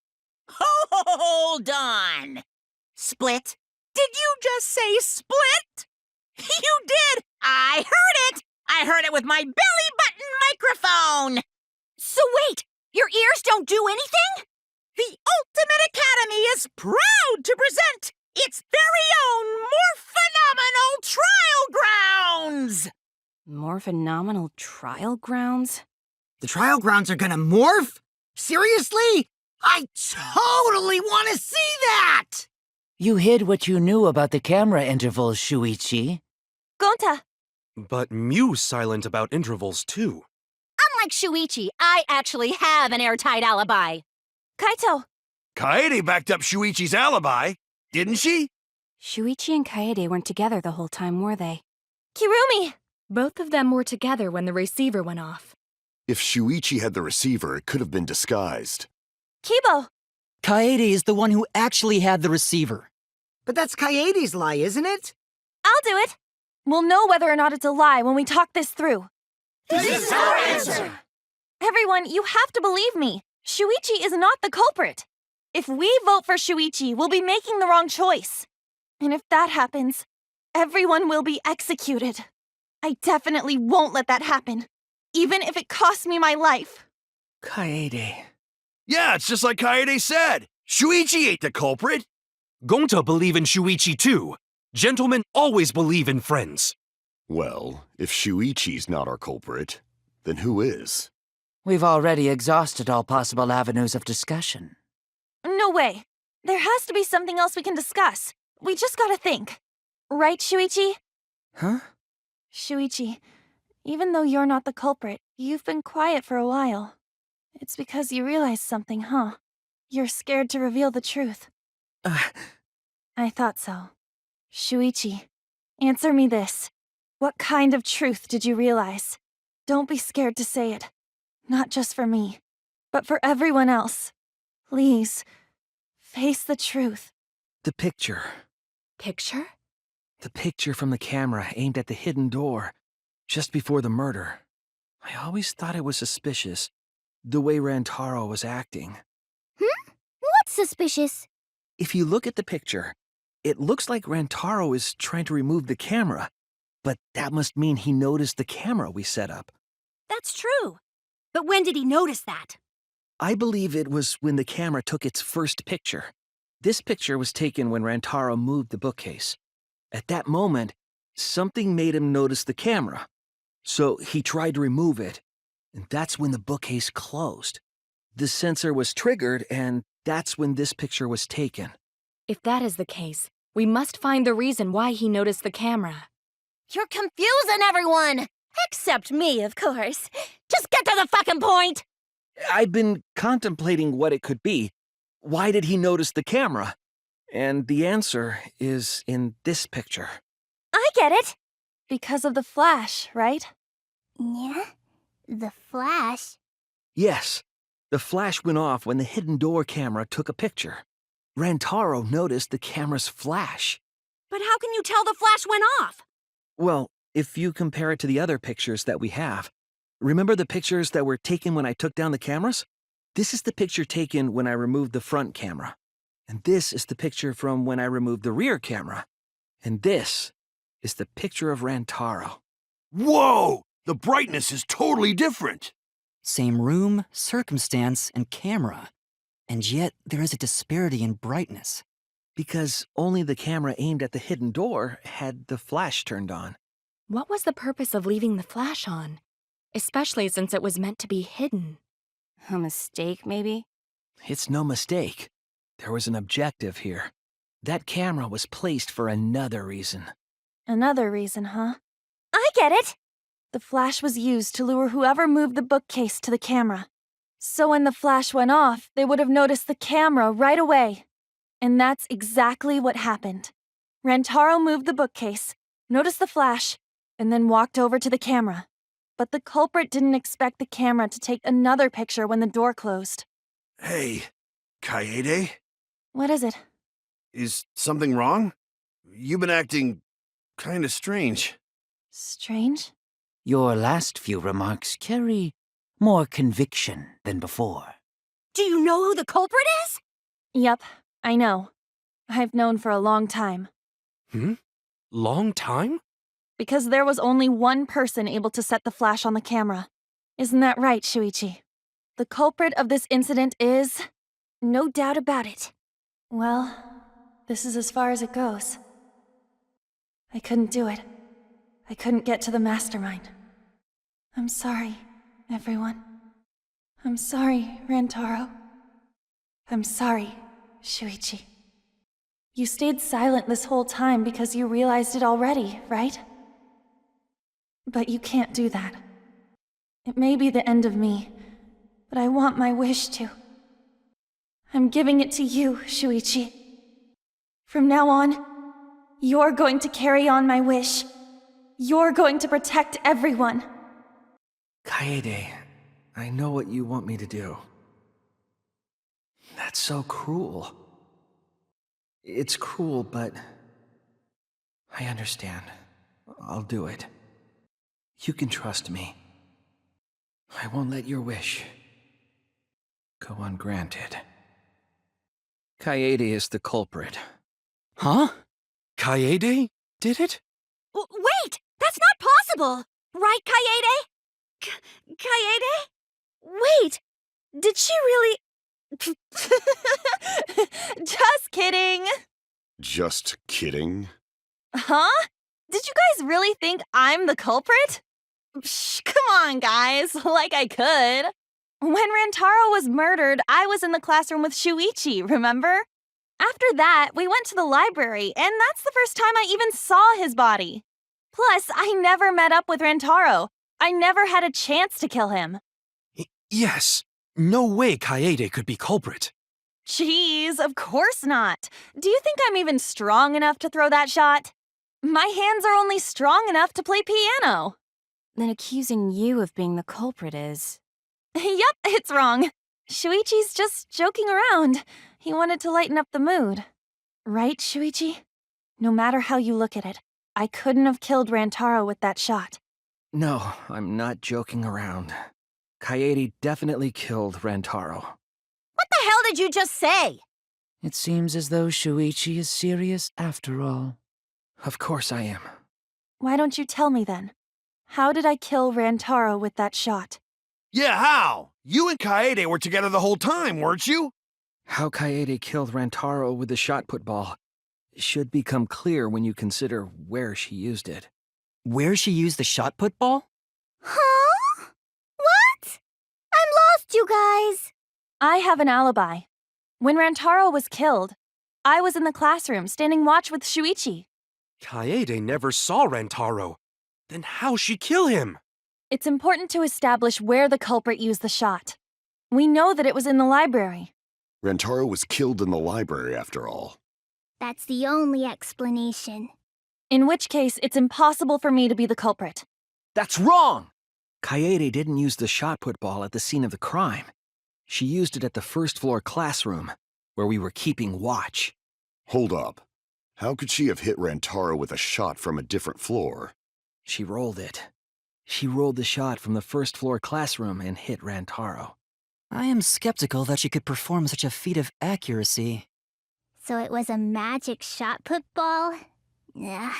Hold on. Split? Did you just say split? You did! I heard it! I heard it with my belly button microphone! So wait, your ears don't do anything? The Ultimate Academy is proud to present its very own more phenomenal trial grounds! More phenomenal trial grounds? The trial grounds are gonna morph? Seriously? I totally want to see that! You hid what you knew about the camera intervals, Shuichi. Gonta! But Mew's silent about intervals, too. Unlike Shuichi, I actually have an airtight alibi. Kaito! Kaede backed up Shuichi's alibi, didn't she? Shuichi and Kaede weren't together the whole time, were they? Kirumi! Both of them were together when the receiver went off. If Shuichi had the receiver, it could have been disguised. Kibo! Kaede is the one who actually had the receiver. But that's Kaede's lie, isn't it? I'll do it! We'll know whether or not it's a lie when we talk this through. This is our answer! Everyone, you have to believe me. Shuichi is not the culprit. If we vote for Shuichi, we'll be making the wrong choice. And if that happens, everyone will be executed. I definitely won't let that happen, even if it costs me my life. Kaede. Yeah, it's just like Kaede said. Shuichi ain't the culprit. Gonta believe in Shuichi, too. Gentlemen always believe in friends. Well, if Shuichi's not our culprit, then who is? We've already exhausted all possible avenues of discussion. No way. There has to be something else we can discuss. We just gotta think. Right, Shuichi? Huh? Shuichi, even though you're not the culprit, you've been quiet for a while. It's because you realized something, huh? You're scared to reveal the truth. I thought so. Shuichi, answer me this. What kind of truth did you realize? Don't be scared to say it. Not just for me, but for everyone else. Please, face the truth. The picture. Picture? The picture from the camera aimed at the hidden door, just before the murder. I always thought it was suspicious, the way Rantaro was acting. What's suspicious? If you look at the picture, it looks like Rantaro is trying to remove the camera, but that must mean he noticed the camera we set up. That's true. But when did he notice that? I believe it was when the camera took its first picture. This picture was taken when Rantaro moved the bookcase. At that moment, something made him notice the camera. So he tried to remove it, and that's when the bookcase closed. The sensor was triggered, and that's when this picture was taken. If that is the case, we must find the reason why he noticed the camera. You're confusing everyone! Except me, of course. Just get to the fucking point! I've been contemplating what it could be. Why did he notice the camera? And the answer is in this picture. I get it! Because of the flash, right? Yeah? The flash? Yes. The flash went off when the hidden door camera took a picture. Rantaro noticed the camera's flash. But how can you tell the flash went off? Well, if you compare it to the other pictures that we have. Remember the pictures that were taken when I took down the cameras? This is the picture taken when I removed the front camera. And this is the picture from when I removed the rear camera. And this is the picture of Rantaro. Whoa! The brightness is totally different. Same room, circumstance, and camera. And yet there is a disparity in brightness. Because only the camera aimed at the hidden door had the flash turned on. What was the purpose of leaving the flash on? Especially since it was meant to be hidden. A mistake, maybe? It's no mistake. There was an objective here. That camera was placed for another reason. Another reason, huh? I get it! The flash was used to lure whoever moved the bookcase to the camera. So when the flash went off, they would have noticed the camera right away. And that's exactly what happened. Rantaro moved the bookcase, noticed the flash, and then walked over to the camera. But the culprit didn't expect the camera to take another picture when the door closed. Hey, Kaede? What is it? Is something wrong? You've been acting kinda strange. Strange? Your last few remarks carry more conviction than before. Do you know who the culprit is? Yep, I know. I've known for a long time. Long time? Because there was only one person able to set the flash on the camera. Isn't that right, Shuichi? The culprit of this incident is... no doubt about it. Well, this is as far as it goes. I couldn't do it. I couldn't get to the mastermind. I'm sorry, everyone. I'm sorry, Rantaro. I'm sorry, Shuichi. You stayed silent this whole time because you realized it already, right? But you can't do that. It may be the end of me, but I want my wish to. I'm giving it to you, Shuichi. From now on, you're going to carry on my wish. You're going to protect everyone. Kaede, I know what you want me to do. That's so cruel. It's cruel, but I understand. I'll do it. You can trust me. I won't let your wish go ungranted. Kaede is the culprit. Huh? Kaede did it? Wait! That's not possible! Right, Kaede? Kaede? Wait! Did she really... Just kidding! Just kidding? Huh? Did you guys really think I'm the culprit? Psh, come on, guys. Like I could. When Rantaro was murdered, I was in the classroom with Shuichi, remember? After that, we went to the library, and that's the first time I even saw his body. Plus, I never met up with Rantaro. I never had a chance to kill him. Yes. No way Kaede could be culprit. Jeez, of course not. Do you think I'm even strong enough to throw that shot? My hands are only strong enough to play piano. Then accusing you of being the culprit is... Yep, it's wrong. Shuichi's just joking around. He wanted to lighten up the mood. Right, Shuichi? No matter how you look at it, I couldn't have killed Rantaro with that shot. No, I'm not joking around. Kaede definitely killed Rantaro. What the hell did you just say? It seems as though Shuichi is serious after all. Of course I am. Why don't you tell me then? How did I kill Rantaro with that shot? Yeah, how? You and Kaede were together the whole time, weren't you? How Kaede killed Rantaro with the shot put ball should become clear when you consider where she used it. Where she used the shot put ball? Huh? What? I'm lost, you guys. I have an alibi. When Rantaro was killed, I was in the classroom standing watch with Shuichi. Kaede never saw Rantaro. Then how'd she kill him? It's important to establish where the culprit used the shot. We know that it was in the library. Rantaro was killed in the library, after all. That's the only explanation. In which case, it's impossible for me to be the culprit. That's wrong! Kaede didn't use the shot put ball at the scene of the crime. She used it at the first floor classroom, where we were keeping watch. Hold up. How could she have hit Rantaro with a shot from a different floor? She rolled it. She rolled the shot from the first floor classroom and hit Rantaro. I am skeptical that she could perform such a feat of accuracy. So it was a magic shot put ball? Ugh,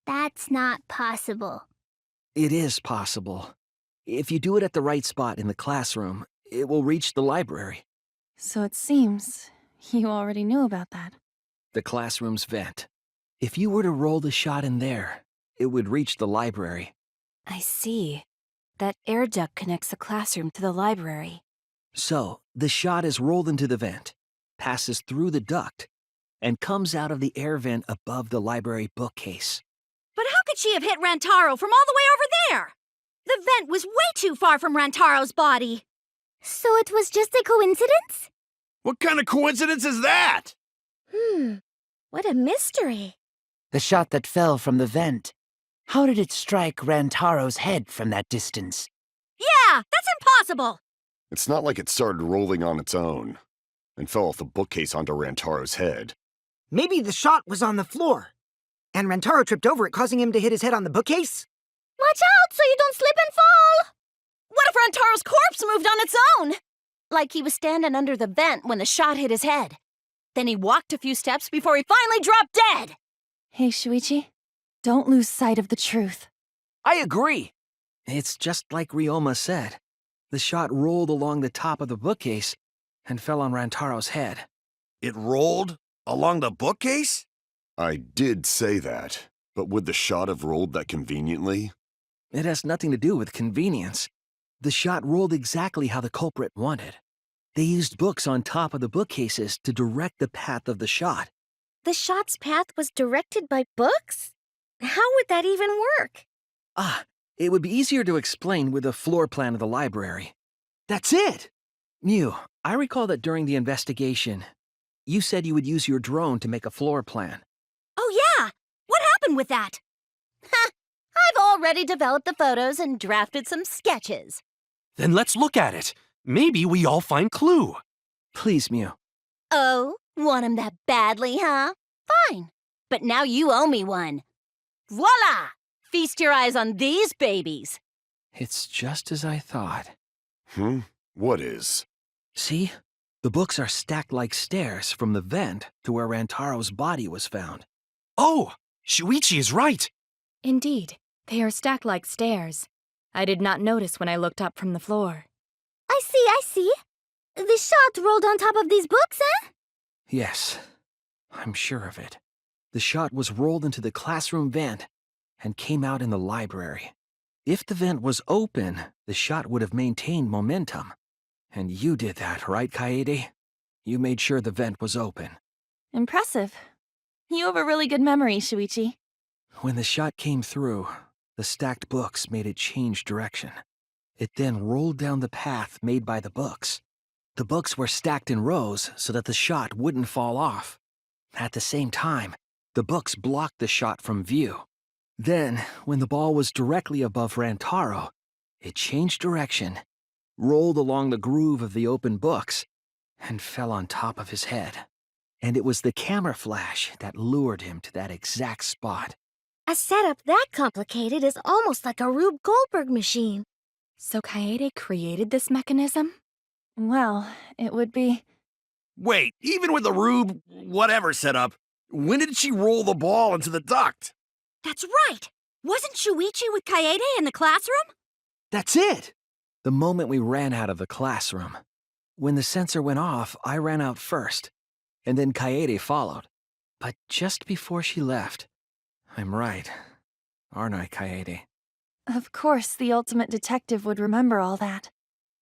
that's not possible. It is possible. If you do it at the right spot in the classroom, it will reach the library. So it seems you already knew about that. The classroom's vent. If you were to roll the shot in there, it would reach the library. I see. That air duct connects the classroom to the library. So, the shot is rolled into the vent, passes through the duct, and comes out of the air vent above the library bookcase. But how could she have hit Rantaro from all the way over there? The vent was way too far from Rantaro's body. So it was just a coincidence? What kind of coincidence is that? What a mystery. The shot that fell from the vent. How did it strike Rantaro's head from that distance? Yeah, that's impossible. It's not like it started rolling on its own and fell off the bookcase onto Rantaro's head. Maybe the shot was on the floor, and Rantaro tripped over it, causing him to hit his head on the bookcase? Watch out so you don't slip and fall! What if Rantaro's corpse moved on its own? Like he was standing under the vent when the shot hit his head. Then he walked a few steps before he finally dropped dead. Hey, Shuichi, don't lose sight of the truth. I agree. It's just like Ryoma said. The shot rolled along the top of the bookcase and fell on Rantaro's head. It rolled along the bookcase? I did say that, but would the shot have rolled that conveniently? It has nothing to do with convenience. The shot rolled exactly how the culprit wanted. They used books on top of the bookcases to direct the path of the shot. The shot's path was directed by books? How would that even work? It would be easier to explain with a floor plan of the library. That's it! Mew, I recall that during the investigation, you said you would use your drone to make a floor plan. Oh yeah, what happened with that? Ha! I've already developed the photos and drafted some sketches. Then let's look at it. Maybe we all find clue. Please, Mew. Oh, want him that badly, huh? Fine. But now you owe me one. Voila! Feast your eyes on these babies. It's just as I thought. What is? See? The books are stacked like stairs from the vent to where Rantaro's body was found. Oh, Shuichi is right. Indeed, they are stacked like stairs. I did not notice when I looked up from the floor. I see. The shot rolled on top of these books, eh? Yes, I'm sure of it. The shot was rolled into the classroom vent and came out in the library. If the vent was open, the shot would have maintained momentum. And you did that, right, Kaede? You made sure the vent was open. Impressive. You have a really good memory, Shuichi. When the shot came through, the stacked books made it change direction. It then rolled down the path made by the books. The books were stacked in rows so that the shot wouldn't fall off. At the same time, the books blocked the shot from view. Then, when the ball was directly above Rantaro, it changed direction, rolled along the groove of the open books, and fell on top of his head. And it was the camera flash that lured him to that exact spot. A setup that complicated is almost like a Rube Goldberg machine. So Kaede created this mechanism? Well, it would be... Wait, even with the Rube whatever setup, when did she roll the ball into the duct? That's right! Wasn't Shuichi with Kaede in the classroom? That's it! The moment we ran out of the classroom. When the sensor went off, I ran out first, and then Kaede followed. But just before she left, I'm right, aren't I, Kaede? Of course, the ultimate detective would remember all that.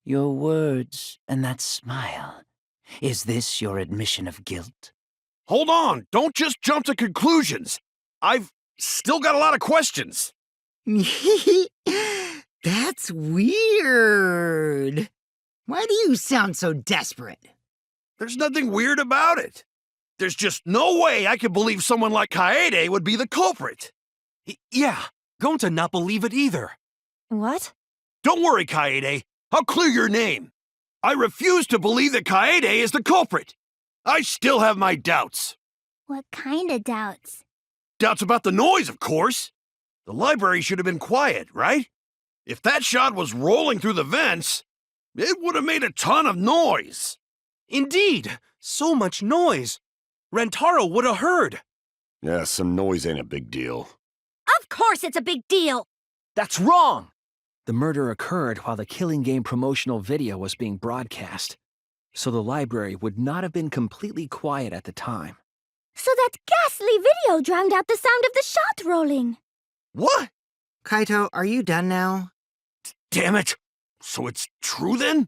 Your words and that smile. Is this your admission of guilt? Hold on, don't just jump to conclusions. I've still got a lot of questions. That's weird. Why do you sound so desperate? There's nothing weird about it. There's just no way I could believe someone like Kaede would be the culprit. Yeah, going to not believe it either. What? Don't worry, Kaede. I'll clear your name. I refuse to believe that Kaede is the culprit. I still have my doubts. What kind of doubts? Doubts about the noise, of course. The library should have been quiet, right? If that shot was rolling through the vents, it would have made a ton of noise. Indeed, so much noise. Rantaro would have heard. Yeah, some noise ain't a big deal. Of course it's a big deal! That's wrong! The murder occurred while the Killing Game promotional video was being broadcast, so the library would not have been completely quiet at the time. So that ghastly video drowned out the sound of the shot rolling. What? Kaito, are you done now? Damn it! So it's true then?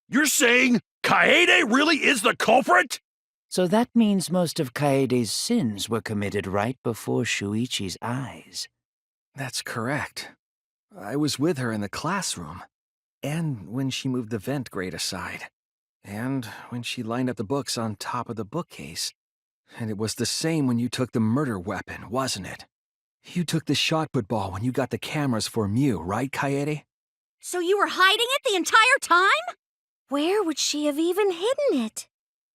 You're saying Kaede really is the culprit? So that means most of Kaede's sins were committed right before Shuichi's eyes. That's correct. I was with her in the classroom, and when she moved the vent grate aside, and when she lined up the books on top of the bookcase. And it was the same when you took the murder weapon, wasn't it? You took the shot put ball when you got the cameras for Mew, right, Kaede? So you were hiding it the entire time? Where would she have even hidden it?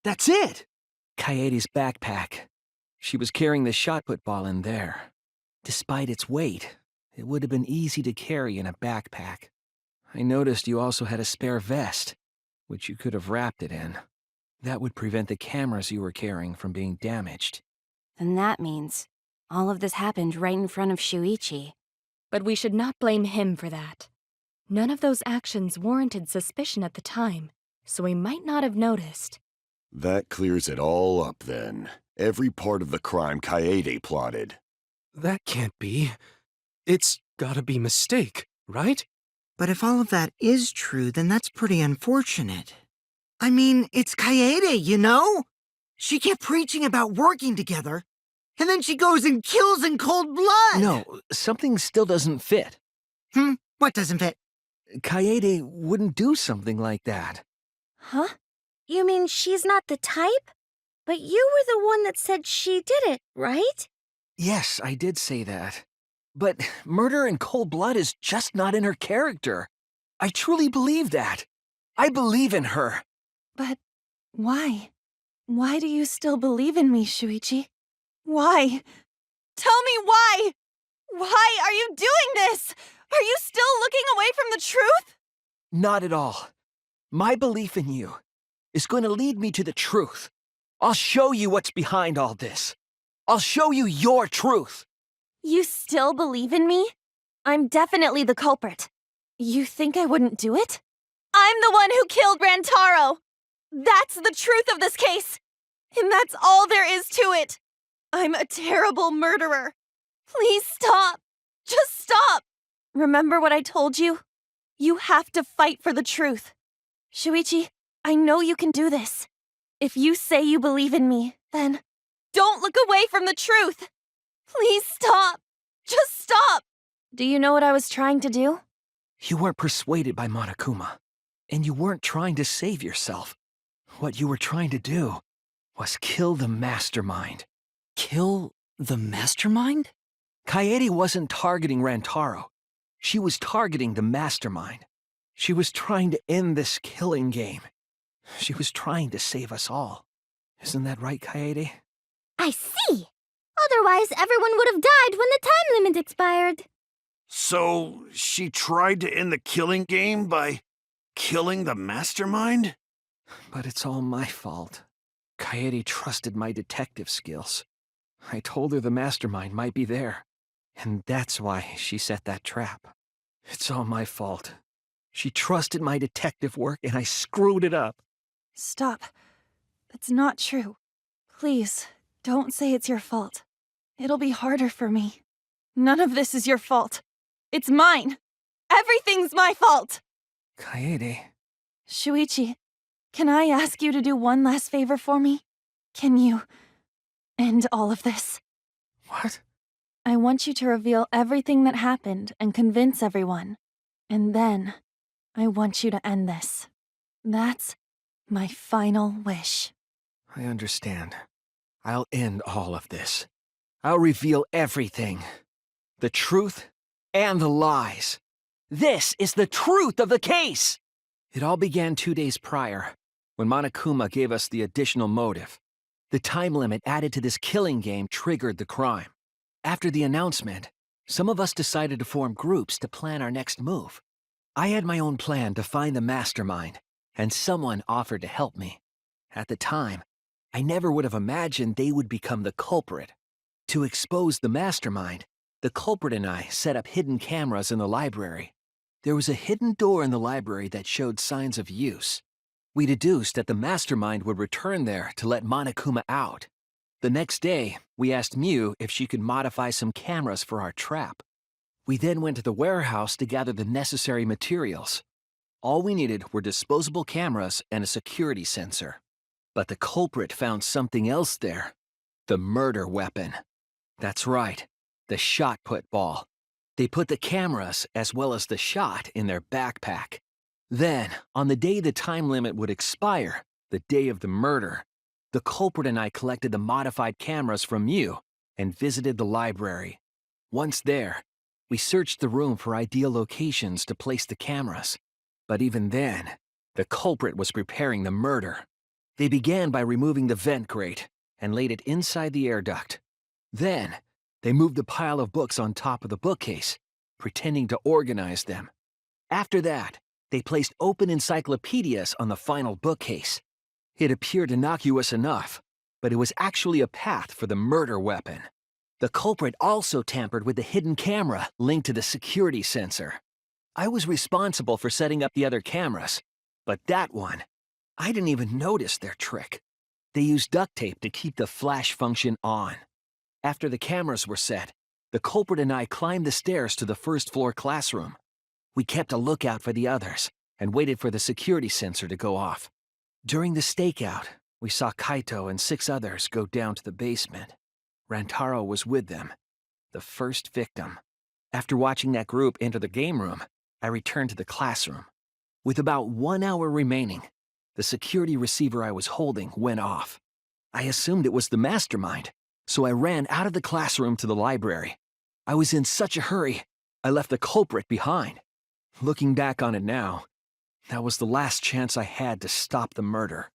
That's it! Kaede's backpack. She was carrying the shot put ball in there. Despite its weight, it would have been easy to carry in a backpack. I noticed you also had a spare vest, which you could have wrapped it in. That would prevent the cameras you were carrying from being damaged. Then that means all of this happened right in front of Shuichi. But we should not blame him for that. None of those actions warranted suspicion at the time, so we might not have noticed. That clears it all up then. Every part of the crime Kaede plotted. That can't be. It's gotta be mistake, right? But if all of that is true, then that's pretty unfortunate. I mean, it's Kaede, you know? She kept preaching about working together, and then she goes and kills in cold blood! No, something still doesn't fit. What doesn't fit? Kaede wouldn't do something like that. Huh? You mean she's not the type? But you were the one that said she did it, right? Yes, I did say that. But murder in cold blood is just not in her character. I truly believe that. I believe in her. But why? Why do you still believe in me, Shuichi? Why? Tell me why! Why are you doing this? Are you still looking away from the truth? Not at all. My belief in you is going to lead me to the truth. I'll show you what's behind all this. I'll show you your truth. You still believe in me? I'm definitely the culprit. You think I wouldn't do it? I'm the one who killed Rantaro! That's the truth of this case! And that's all there is to it! I'm a terrible murderer! Please stop! Just stop! Remember what I told you? You have to fight for the truth. Shuichi, I know you can do this. If you say you believe in me, then don't look away from the truth. Please stop. Just stop. Do you know what I was trying to do? You weren't persuaded by Monokuma, and you weren't trying to save yourself. What you were trying to do was kill the mastermind. Kill the mastermind? Kaede wasn't targeting Rantaro. She was targeting the mastermind. She was trying to end this killing game. She was trying to save us all. Isn't that right, Kaede? I see. Otherwise, everyone would have died when the time limit expired. So, she tried to end the killing game by killing the mastermind? But it's all my fault. Kaede trusted my detective skills. I told her the mastermind might be there, and that's why she set that trap. It's all my fault. She trusted my detective work, and I screwed it up. Stop. That's not true. Please, don't say it's your fault. It'll be harder for me. None of this is your fault. It's mine. Everything's my fault. Kaede. Shuichi, can I ask you to do one last favor for me? Can you end all of this? What? I want you to reveal everything that happened and convince everyone. And then, I want you to end this. That's my final wish. I understand. I'll end all of this. I'll reveal everything. The truth and the lies. This is the truth of the case! It all began 2 days prior, when Monokuma gave us the additional motive. The time limit added to this killing game triggered the crime. After the announcement, some of us decided to form groups to plan our next move. I had my own plan to find the mastermind, and someone offered to help me. At the time, I never would have imagined they would become the culprit. To expose the mastermind, the culprit and I set up hidden cameras in the library. There was a hidden door in the library that showed signs of use. We deduced that the mastermind would return there to let Monokuma out. The next day, we asked Mew if she could modify some cameras for our trap. We then went to the warehouse to gather the necessary materials. All we needed were disposable cameras and a security sensor. But the culprit found something else there. The murder weapon. That's right, the shot put ball. They put the cameras as well as the shot in their backpack. Then, on the day the time limit would expire, the day of the murder, the culprit and I collected the modified cameras from Mew and visited the library. Once there, we searched the room for ideal locations to place the cameras. But even then, the culprit was preparing the murder. They began by removing the vent grate and laid it inside the air duct. Then, they moved the pile of books on top of the bookcase, pretending to organize them. After that, they placed open encyclopedias on the final bookcase. It appeared innocuous enough, but it was actually a path for the murder weapon. The culprit also tampered with the hidden camera linked to the security sensor. I was responsible for setting up the other cameras, but that one, I didn't even notice their trick. They used duct tape to keep the flash function on. After the cameras were set, the culprit and I climbed the stairs to the first-floor classroom. We kept a lookout for the others and waited for the security sensor to go off. During the stakeout, we saw Kaito and 6 others go down to the basement. Rantaro was with them, the first victim. After watching that group enter the game room, I returned to the classroom. With about 1 hour remaining, the security receiver I was holding went off. I assumed it was the mastermind, so I ran out of the classroom to the library. I was in such a hurry, I left the culprit behind. Looking back on it now, that was the last chance I had to stop the murder.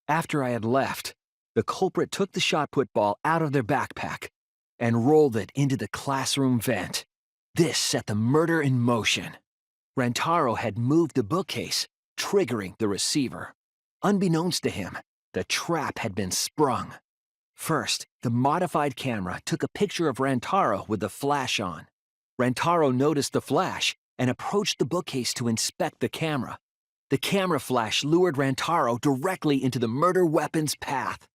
After I had left, the culprit took the shot put ball out of their backpack and rolled it into the classroom vent. This set the murder in motion. Rantaro had moved the bookcase, triggering the receiver. Unbeknownst to him, the trap had been sprung. First, the modified camera took a picture of Rantaro with the flash on. Rantaro noticed the flash and approached the bookcase to inspect the camera. The camera flash lured Rantaro directly into the murder weapon's path.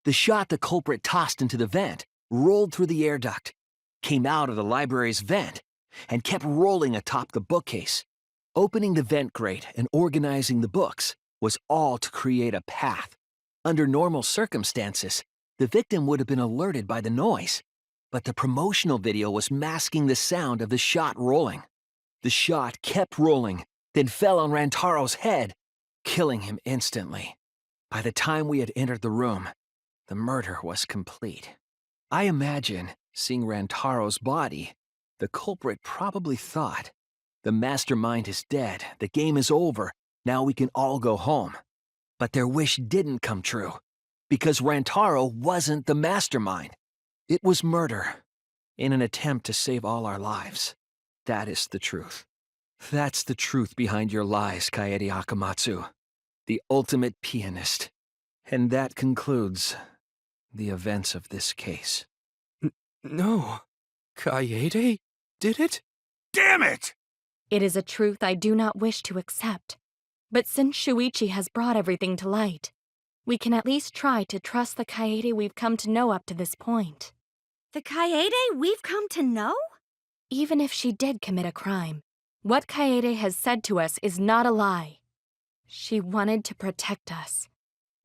The shot the culprit tossed into the vent rolled through the air duct, came out of the library's vent, and kept rolling atop the bookcase. Opening the vent grate and organizing the books, was all to create a path. Under normal circumstances, the victim would have been alerted by the noise, but the promotional video was masking the sound of the shot rolling. The shot kept rolling, then fell on Rantaro's head, killing him instantly. By the time we had entered the room, the murder was complete. I imagine, seeing Rantaro's body, the culprit probably thought, the mastermind is dead, the game is over, now we can all go home. But their wish didn't come true, because Rantaro wasn't the mastermind. It was murder, in an attempt to save all our lives. That is the truth. That's the truth behind your lies, Kaede Akamatsu, the ultimate pianist. And that concludes the events of this case. No. Kaede did it? Damn it! It is a truth I do not wish to accept. But since Shuichi has brought everything to light, we can at least try to trust the Kaede we've come to know up to this point. The Kaede we've come to know? Even if she did commit a crime, what Kaede has said to us is not a lie. She wanted to protect us,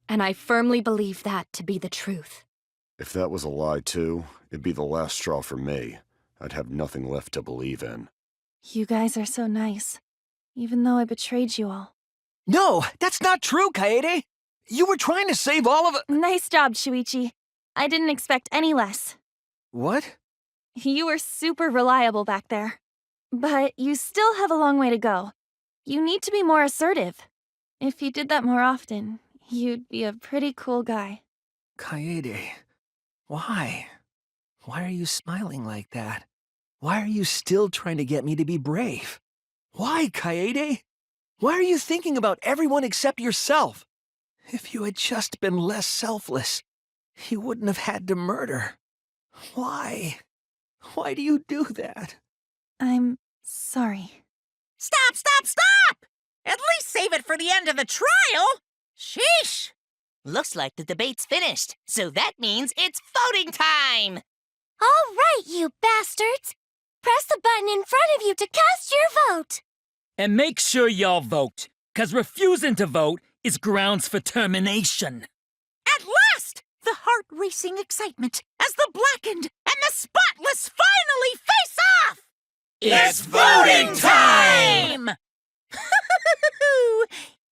and I firmly believe that to be the truth. If that was a lie too, it'd be the last straw for me. I'd have nothing left to believe in. You guys are so nice, even though I betrayed you all. No, that's not true, Kaede! You were trying to save all of it. Nice job, Shuichi. I didn't expect any less. What? You were super reliable back there. But you still have a long way to go. You need to be more assertive. If you did that more often, you'd be a pretty cool guy. Kaede, why? Why are you smiling like that? Why are you still trying to get me to be brave? Why, Kaede? Why are you thinking about everyone except yourself? If you had just been less selfless, you wouldn't have had to murder. Why? Why do you do that? I'm sorry. Stop, stop, stop! At least save it for the end of the trial! Sheesh! Looks like the debate's finished, so that means it's voting time! All right, you bastards! Press the button in front of you to cast your vote! And make sure y'all vote, 'cause refusing to vote is grounds for termination. At last! The heart-racing excitement as the blackened and the spotless finally face off! It's voting time!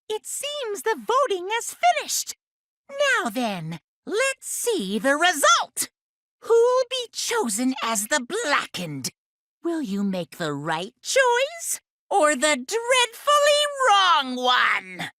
It seems the voting has finished. Now then, let's see the result. Who'll be chosen as the blackened? Will you make the right choice or the dreadfully wrong one?